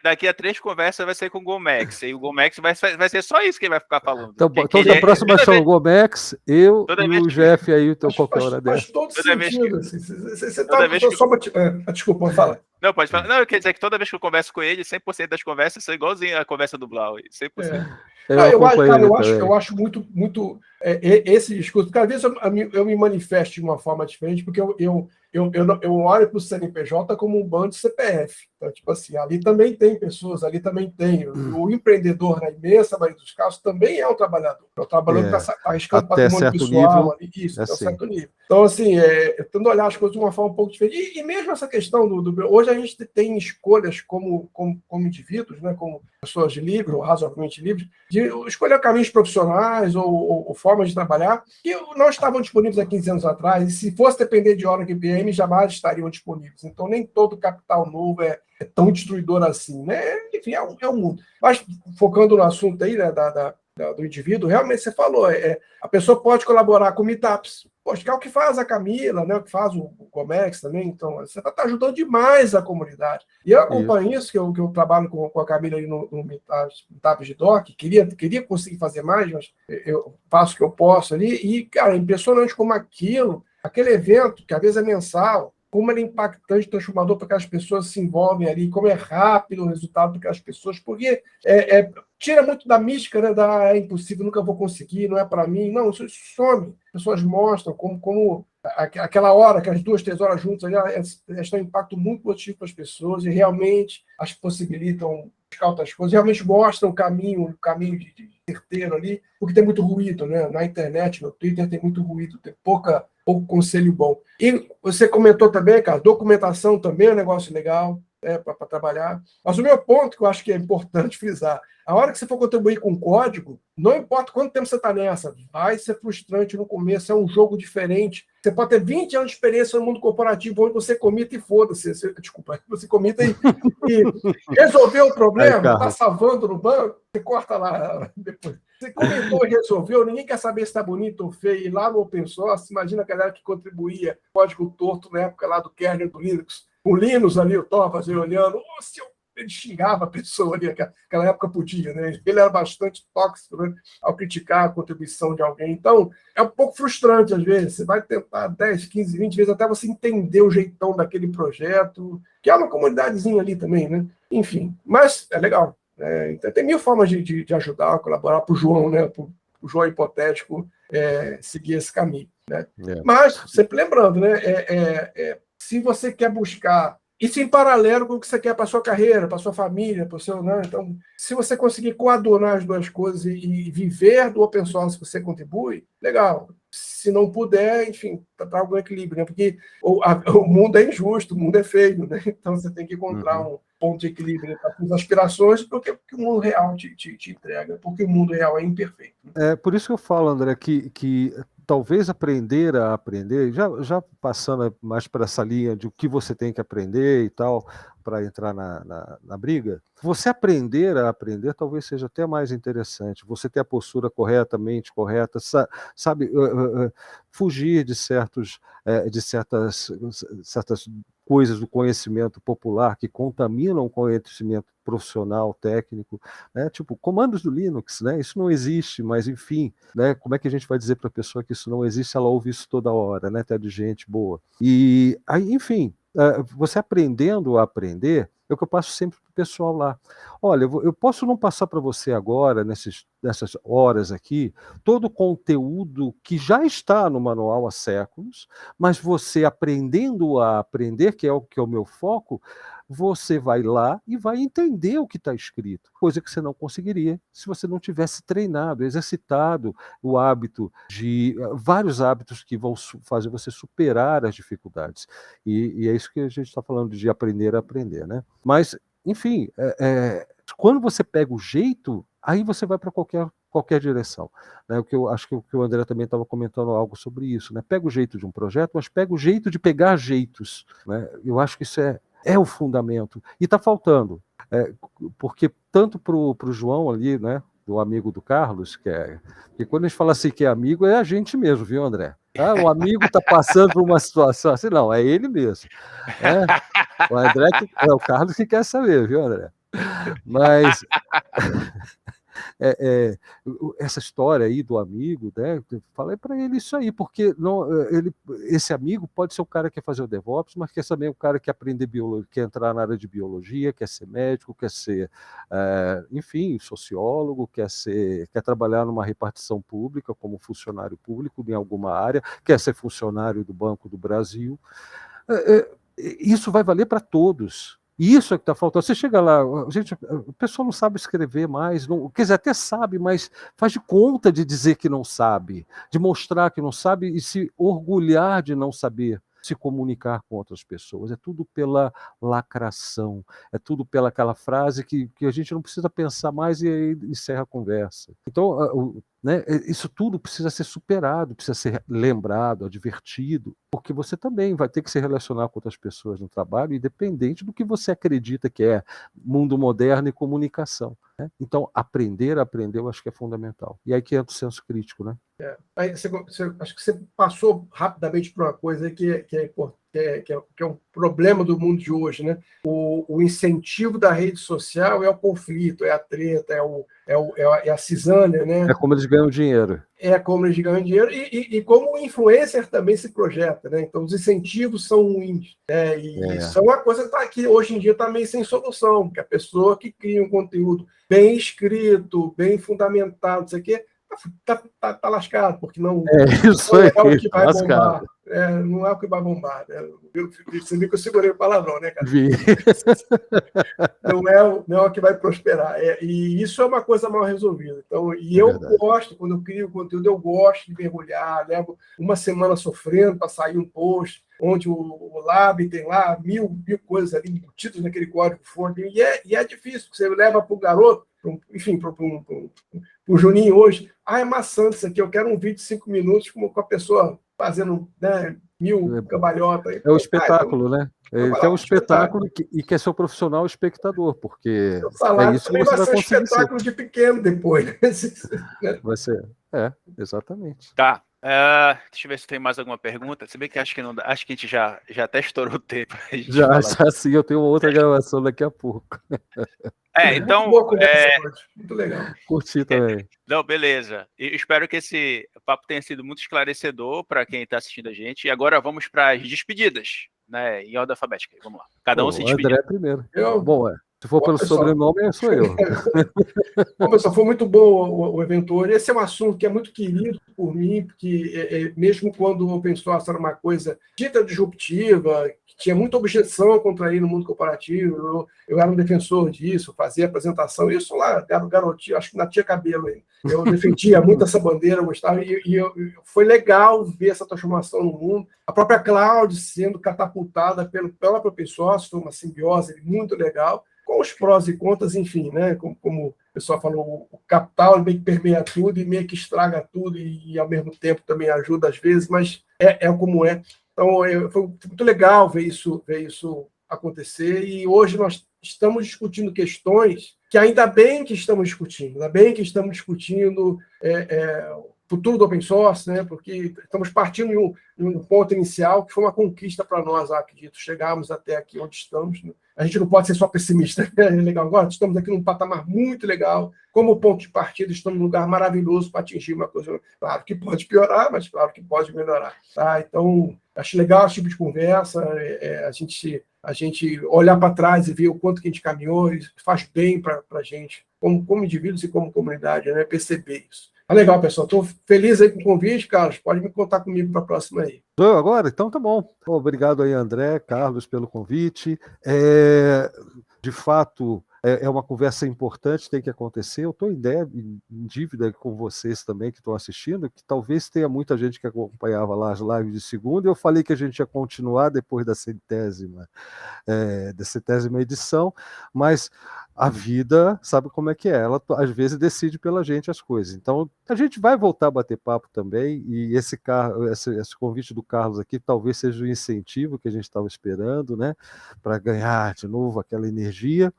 Daqui a 3 conversas vai ser com o Gomex. E o Gomex vai ser só isso que ele vai ficar falando.
Então a próxima são o Gomex, eu e o Jeff aí, então qualquer hora dessa.
Faz todo sentido. Você tá só desculpa, fala.
Não, pode falar. Não, quer dizer que toda vez que eu converso com ele, 100% das conversas são igualzinho a conversa do Blau. 100%.
Eu acho muito esse discurso, porque às vezes eu me manifesto de uma forma diferente, porque eu olho para o CNPJ como um bando de CPF. Então, tipo assim, ali também tem pessoas, ali também tem. O empreendedor, na imensa maioria dos casos, também é um trabalhador. É um trabalhador que está arriscando patrimônio pessoal, até certo nível. Então, assim, eu tento olhar as coisas de uma forma um pouco diferente. E mesmo essa questão hoje a gente tem escolhas como indivíduos, né, como pessoas livres, ou razoavelmente livres, de escolher caminhos profissionais ou formas de trabalhar que não estavam disponíveis há 15 anos atrás, e se fosse depender de hora que IBM, jamais estariam disponíveis. Então, nem todo capital novo é tão destruidor assim, né? Enfim, é o mundo. Mas, focando no assunto aí, né, do indivíduo, realmente você falou, a pessoa pode colaborar com meetups. Poxa, que é o que faz a Camila, né? O que faz o Gomex também. Então, você está ajudando demais a comunidade. E eu acompanho isso que eu trabalho com a Camila aí no Meetups de Doc, queria conseguir fazer mais, mas eu faço o que eu posso ali. E, cara, é impressionante como aquele evento, que às vezes é mensal, como ele é impactante, transformador para que as pessoas se envolvem ali, como é rápido o resultado para as pessoas, porque tira muito da mística, né? É impossível, nunca vou conseguir, não é para mim. Não, isso some. As pessoas mostram como aquela hora, aquelas 2, 3 horas juntas, ali, elas têm um impacto muito positivo para as pessoas e realmente as possibilitam buscar outras coisas, realmente mostram o caminho de certeiro ali, porque tem muito ruído, né? Na internet, no Twitter, tem muito ruído, tem pouco conselho bom. E você comentou também, cara, documentação também é um negócio legal, para trabalhar. Mas o meu ponto, que eu acho que é importante frisar, a hora que você for contribuir com código, não importa quanto tempo você está nessa, vai ser frustrante no começo, é um jogo diferente. Você pode ter 20 anos de experiência no mundo corporativo, onde você comita e foda-se. Desculpa, você comita e resolveu o problema, está salvando no banco, você corta lá depois. Você comentou e resolveu, ninguém quer saber se está bonito ou feio. E lá no open source, imagina a galera que contribuía código torto na época lá do kernel do Linux. O Linus ali, o Torvalds olhando, ele xingava a pessoa ali, naquela época podia, né? Ele era bastante tóxico, né, ao criticar a contribuição de alguém. Então, é um pouco frustrante às vezes. Você vai tentar 10, 15, 20 vezes até você entender o jeitão daquele projeto, que é uma comunidadezinha ali também, né? Enfim, mas é legal. Então, tem mil formas de ajudar, colaborar para o João, né? Para o João hipotético seguir esse caminho, né? Mas, sempre lembrando, né? Se você quer buscar isso em paralelo com o que você quer para a sua carreira, para a sua família, para o seu... Né? Então, se você conseguir coadunar as duas coisas e viver do open source que você contribui, legal. Se não puder, enfim, para algum equilíbrio, né? Porque o mundo é injusto, o mundo é feio, né? Então você tem que encontrar um ponto de equilíbrio para as aspirações, porque o mundo real te entrega, porque o mundo real é imperfeito.
É por isso que eu falo, André, que talvez aprender a aprender, já passando mais para essa linha de o que você tem que aprender e tal, para entrar na briga, você aprender a aprender talvez seja até mais interessante, você ter a postura correta, a mente correta, sabe, fugir de certas coisas do conhecimento popular que contaminam o conhecimento profissional, técnico, né? Tipo, comandos do Linux, né? Isso não existe, mas enfim, né? Como é que a gente vai dizer para a pessoa que isso não existe? Ela ouve isso toda hora, né? Até de gente boa. E aí, enfim, você aprendendo a aprender, é o que eu passo sempre para o pessoal lá. Olha, eu posso não passar para você agora, nessas horas aqui, todo o conteúdo que já está no manual há séculos, mas você aprendendo a aprender, que é o meu foco, você vai lá e vai entender o que está escrito, coisa que você não conseguiria se você não tivesse treinado, exercitado o hábito vários hábitos que vão fazer você superar as dificuldades. E é isso que a gente está falando de aprender a aprender, né? Mas, enfim, quando você pega o jeito, aí você vai para qualquer direção. Né? O que eu acho que o André também estava comentando algo sobre isso. Né? Pega o jeito de um projeto, mas pega o jeito de pegar jeitos. Né? Eu acho que isso é o fundamento. E está faltando. Porque tanto para o João ali, né, do amigo do Carlos, que quando a gente fala assim que é amigo, é a gente mesmo, viu, André? O amigo está passando por uma situação assim, não, é ele mesmo. O André é o Carlos que quer saber, viu, André? Mas essa história aí do amigo, né? Falei para ele isso aí, porque esse amigo pode ser o cara que quer fazer o DevOps, mas quer também o cara que quer aprender biologia, quer entrar na área de biologia, quer ser médico, quer ser, enfim, sociólogo, quer trabalhar numa repartição pública como funcionário público em alguma área, quer ser funcionário do Banco do Brasil. Isso vai valer para todos. Isso é que está faltando. Você chega lá, gente, o pessoal não sabe escrever mais, quer dizer, até sabe, mas faz de conta de dizer que não sabe, de mostrar que não sabe e se orgulhar de não saber se comunicar com outras pessoas. É tudo pela lacração, é tudo pela aquela frase que a gente não precisa pensar mais e aí encerra a conversa. Então, né, isso tudo precisa ser superado, precisa ser lembrado, advertido, porque você também vai ter que se relacionar com outras pessoas no trabalho, independente do que você acredita que é mundo moderno e comunicação. Né? Então, aprender, eu acho que é fundamental. E aí que entra o senso crítico, né?
Aí acho que você passou rapidamente por uma coisa que é importante, que é um problema do mundo de hoje, né? O incentivo da rede social é o conflito, é a treta, é a cisânia, né?
É como eles ganham dinheiro.
É como eles ganham dinheiro e como o influencer também se projeta, né? Então os incentivos são ruins, né? Isso é uma coisa que hoje em dia está meio sem solução, porque a pessoa que cria um conteúdo bem escrito, bem fundamentado, não sei o quê, tá lascado, porque não
Isso
não
aí,
é o que vai bombar.
lascado.
Não é o que vai bombar. Né? Você viu que eu segurei o palavrão, né, cara?
Vi.
Não é o que vai prosperar. E isso é uma coisa mal resolvida. Então,
É
eu
verdade.
gosto, quando eu crio conteúdo, eu gosto de mergulhar, levo uma semana sofrendo para sair um post, onde o Lab tem lá mil coisas ali embutidas naquele código-fonte. E é difícil, porque você leva para o garoto, enfim, para o Juninho hoje, é maçante isso aqui, eu quero um vídeo de 5 minutos com a pessoa fazendo, né, 1000 cambalhotas.
É o espetáculo, né? Ele quer um
espetáculo.
espetáculo e quer ser o profissional espectador, porque
O
é
salário
isso que
também
você
vai
vai
ser um
conseguir ser.
espetáculo de pequeno depois. Né?
Vai ser. Exatamente.
Tá. Deixa eu ver se tem mais alguma pergunta. Se bem que acho que não dá. Acho que a gente já até estourou o tempo. A gente
Já
falar.
sim, eu tenho uma outra gravação daqui a pouco.
Muito boa conversa hoje. Muito legal.
Curti também.
Não, beleza. E espero que esse papo tenha sido muito esclarecedor para quem está assistindo a gente. E agora vamos para as despedidas, né? Em ordem alfabética. Vamos lá. Cada um se despedir.
André primeiro.
Eu-
Bom, se for pelo
pessoal.
sobrenome, sou eu.
Bom, pessoal, foi muito bom o evento hoje. Esse é um assunto que é muito querido por mim, porque mesmo quando o open source era uma coisa dita disruptiva, que tinha muita objeção contra ele no mundo corporativo, eu era um defensor disso, fazia apresentação, isso lá, garotinho, acho que ainda tinha cabelo ainda. Eu defendia muito essa bandeira, eu gostava, foi legal ver essa transformação no mundo. A própria cloud sendo catapultada pela open source, foi uma simbiose muito legal, com os prós e contras, enfim, né? Como o pessoal falou, o capital meio que permeia tudo e meio que estraga tudo e ao mesmo tempo também ajuda às vezes, mas é como é. Então, foi muito legal ver isso acontecer e hoje nós estamos discutindo questões que ainda bem que estamos discutindo, o futuro do open source, né? Porque estamos partindo de um ponto inicial que foi uma conquista para nós, acredito, chegarmos até aqui onde estamos. Né? A gente não pode ser só pessimista. Né? É legal. Agora estamos aqui num patamar muito legal. Como ponto de partida, estamos num lugar maravilhoso para atingir uma coisa. Claro que pode piorar, mas claro que pode melhorar. Tá? Então, acho legal esse tipo de conversa. A gente olhar para trás e ver o quanto que a gente caminhou, isso faz bem para a gente, como indivíduos e como comunidade, né? Perceber isso. Legal, pessoal. Estou feliz aí com o convite, Carlos. Pode me contar comigo para a próxima aí.
Sou eu agora? Então tá bom. Obrigado aí, André, Carlos, pelo convite. De fato, é uma conversa importante, tem que acontecer. Eu estou em dívida com vocês também que estão assistindo, que talvez tenha muita gente que acompanhava lá as lives de segunda. Eu falei que a gente ia continuar depois da centésima edição, mas a vida sabe como é que é. Ela às vezes decide pela gente as coisas. Então a gente vai voltar a bater papo também, e esse convite do Carlos aqui talvez seja o incentivo que a gente estava esperando, né, para ganhar de novo aquela energia.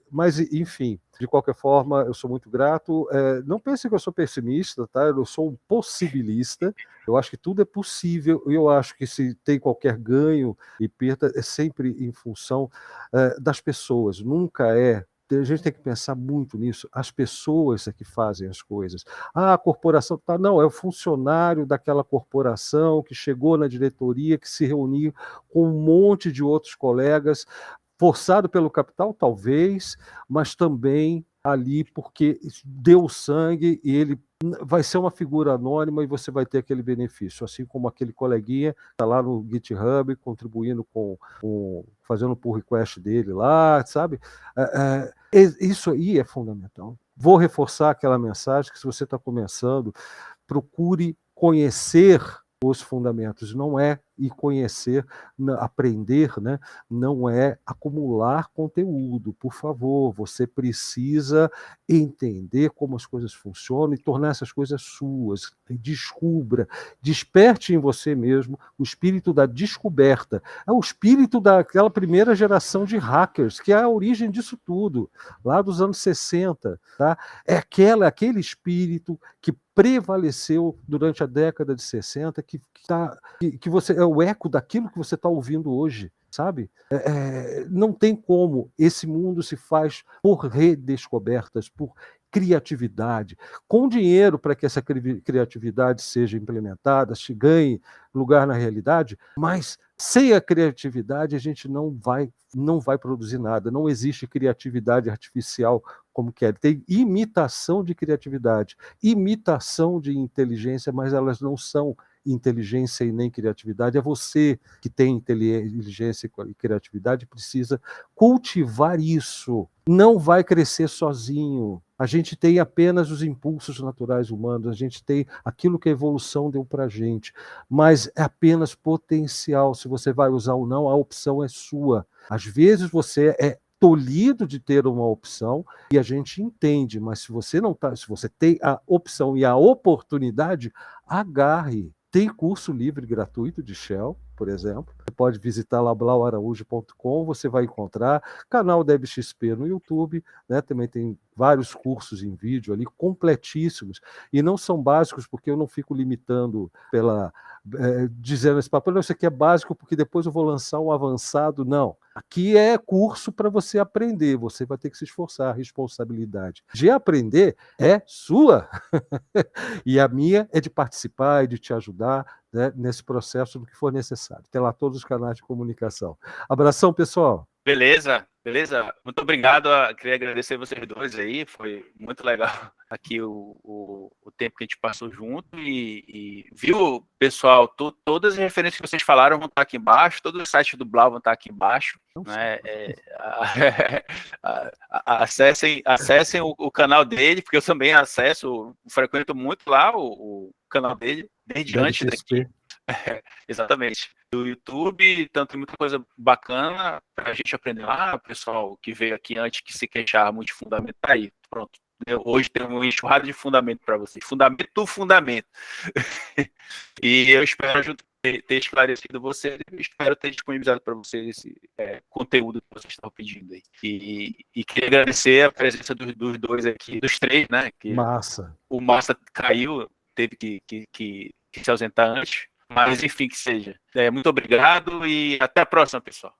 Mas, enfim, de qualquer forma, eu sou muito grato. Não pense que eu sou pessimista, tá? Eu sou um possibilista. Eu acho que tudo é possível. Eu acho que se tem qualquer ganho e perda, é sempre em função das pessoas. Nunca é. A gente tem que pensar muito nisso. As pessoas é que fazem as coisas. A corporação tá, não, é o funcionário daquela corporação que chegou na diretoria, que se reuniu com um monte de outros colegas, forçado pelo capital, talvez, mas também ali porque deu sangue e ele vai ser uma figura anônima e você vai ter aquele benefício, assim como aquele coleguinha que está lá no GitHub contribuindo fazendo o pull request dele lá, sabe? Isso aí é fundamental. Vou reforçar aquela mensagem que se você está começando, procure conhecer os fundamentos, não é ir conhecer, aprender, né? Não é acumular conteúdo, por favor, você precisa entender como as coisas funcionam e tornar essas coisas suas, descubra, desperte em você mesmo o espírito da descoberta, é o espírito daquela primeira geração de hackers, que é a origem disso tudo, lá dos anos 60, tá? É aquele espírito que prevaleceu durante a década de 60, que você é o eco daquilo que você está ouvindo hoje, sabe? Não tem como. Esse mundo se faz por redescobertas, por criatividade, com dinheiro para que essa criatividade seja implementada, se ganhe lugar na realidade, mas Sem a criatividade, a gente não vai produzir nada. Não existe criatividade artificial como quer. Tem imitação de criatividade, imitação de inteligência, mas elas não são inteligência e nem criatividade. É você que tem inteligência e criatividade, precisa cultivar isso. Não vai crescer sozinho. A gente tem apenas os impulsos naturais humanos, a gente tem aquilo que a evolução deu para a gente, mas é apenas potencial. Se você vai usar ou não, a opção é sua. Às vezes você é tolhido de ter uma opção e a gente entende, mas se você não tá, se você tem a opção e a oportunidade, agarre. Tem curso livre gratuito de Shell, por exemplo. Você pode visitar lá blauaraújo.com, você vai encontrar canal da EBXP no YouTube, né? Também tem vários cursos em vídeo ali completíssimos e não são básicos porque eu não fico limitando dizendo esse papo, não, isso aqui é básico porque depois eu vou lançar um avançado. Não, aqui é curso para você aprender, você vai ter que se esforçar, a responsabilidade de aprender é sua e a minha é de participar e de te ajudar, né, nesse processo do que for necessário. Tem lá todos os canais de comunicação. Abração, pessoal.
Beleza, beleza. Muito obrigado. Queria agradecer vocês dois aí. Foi muito legal aqui o tempo que a gente passou junto. E viu, pessoal, todas as referências que vocês falaram vão estar aqui embaixo, todos os sites do Blau vão estar aqui embaixo. Né? Acessem o canal dele, porque eu também frequento muito lá o canal dele, desde antes daqui. Exatamente. Do YouTube, tanto tem muita coisa bacana para a gente aprender lá. O pessoal que veio aqui antes, que se queixava muito de fundamento, tá aí, pronto. Hoje tem uma enxurrada de fundamento para vocês. Fundamento do fundamento. E eu espero ter esclarecido vocês. Eu espero ter disponibilizado para vocês esse conteúdo que vocês estão pedindo aí. E queria agradecer a presença dos dois aqui, dos três, né? Que
Massa.
O Massa caiu, teve que se ausentar antes. Mas, enfim, que seja. Muito obrigado e até a próxima, pessoal.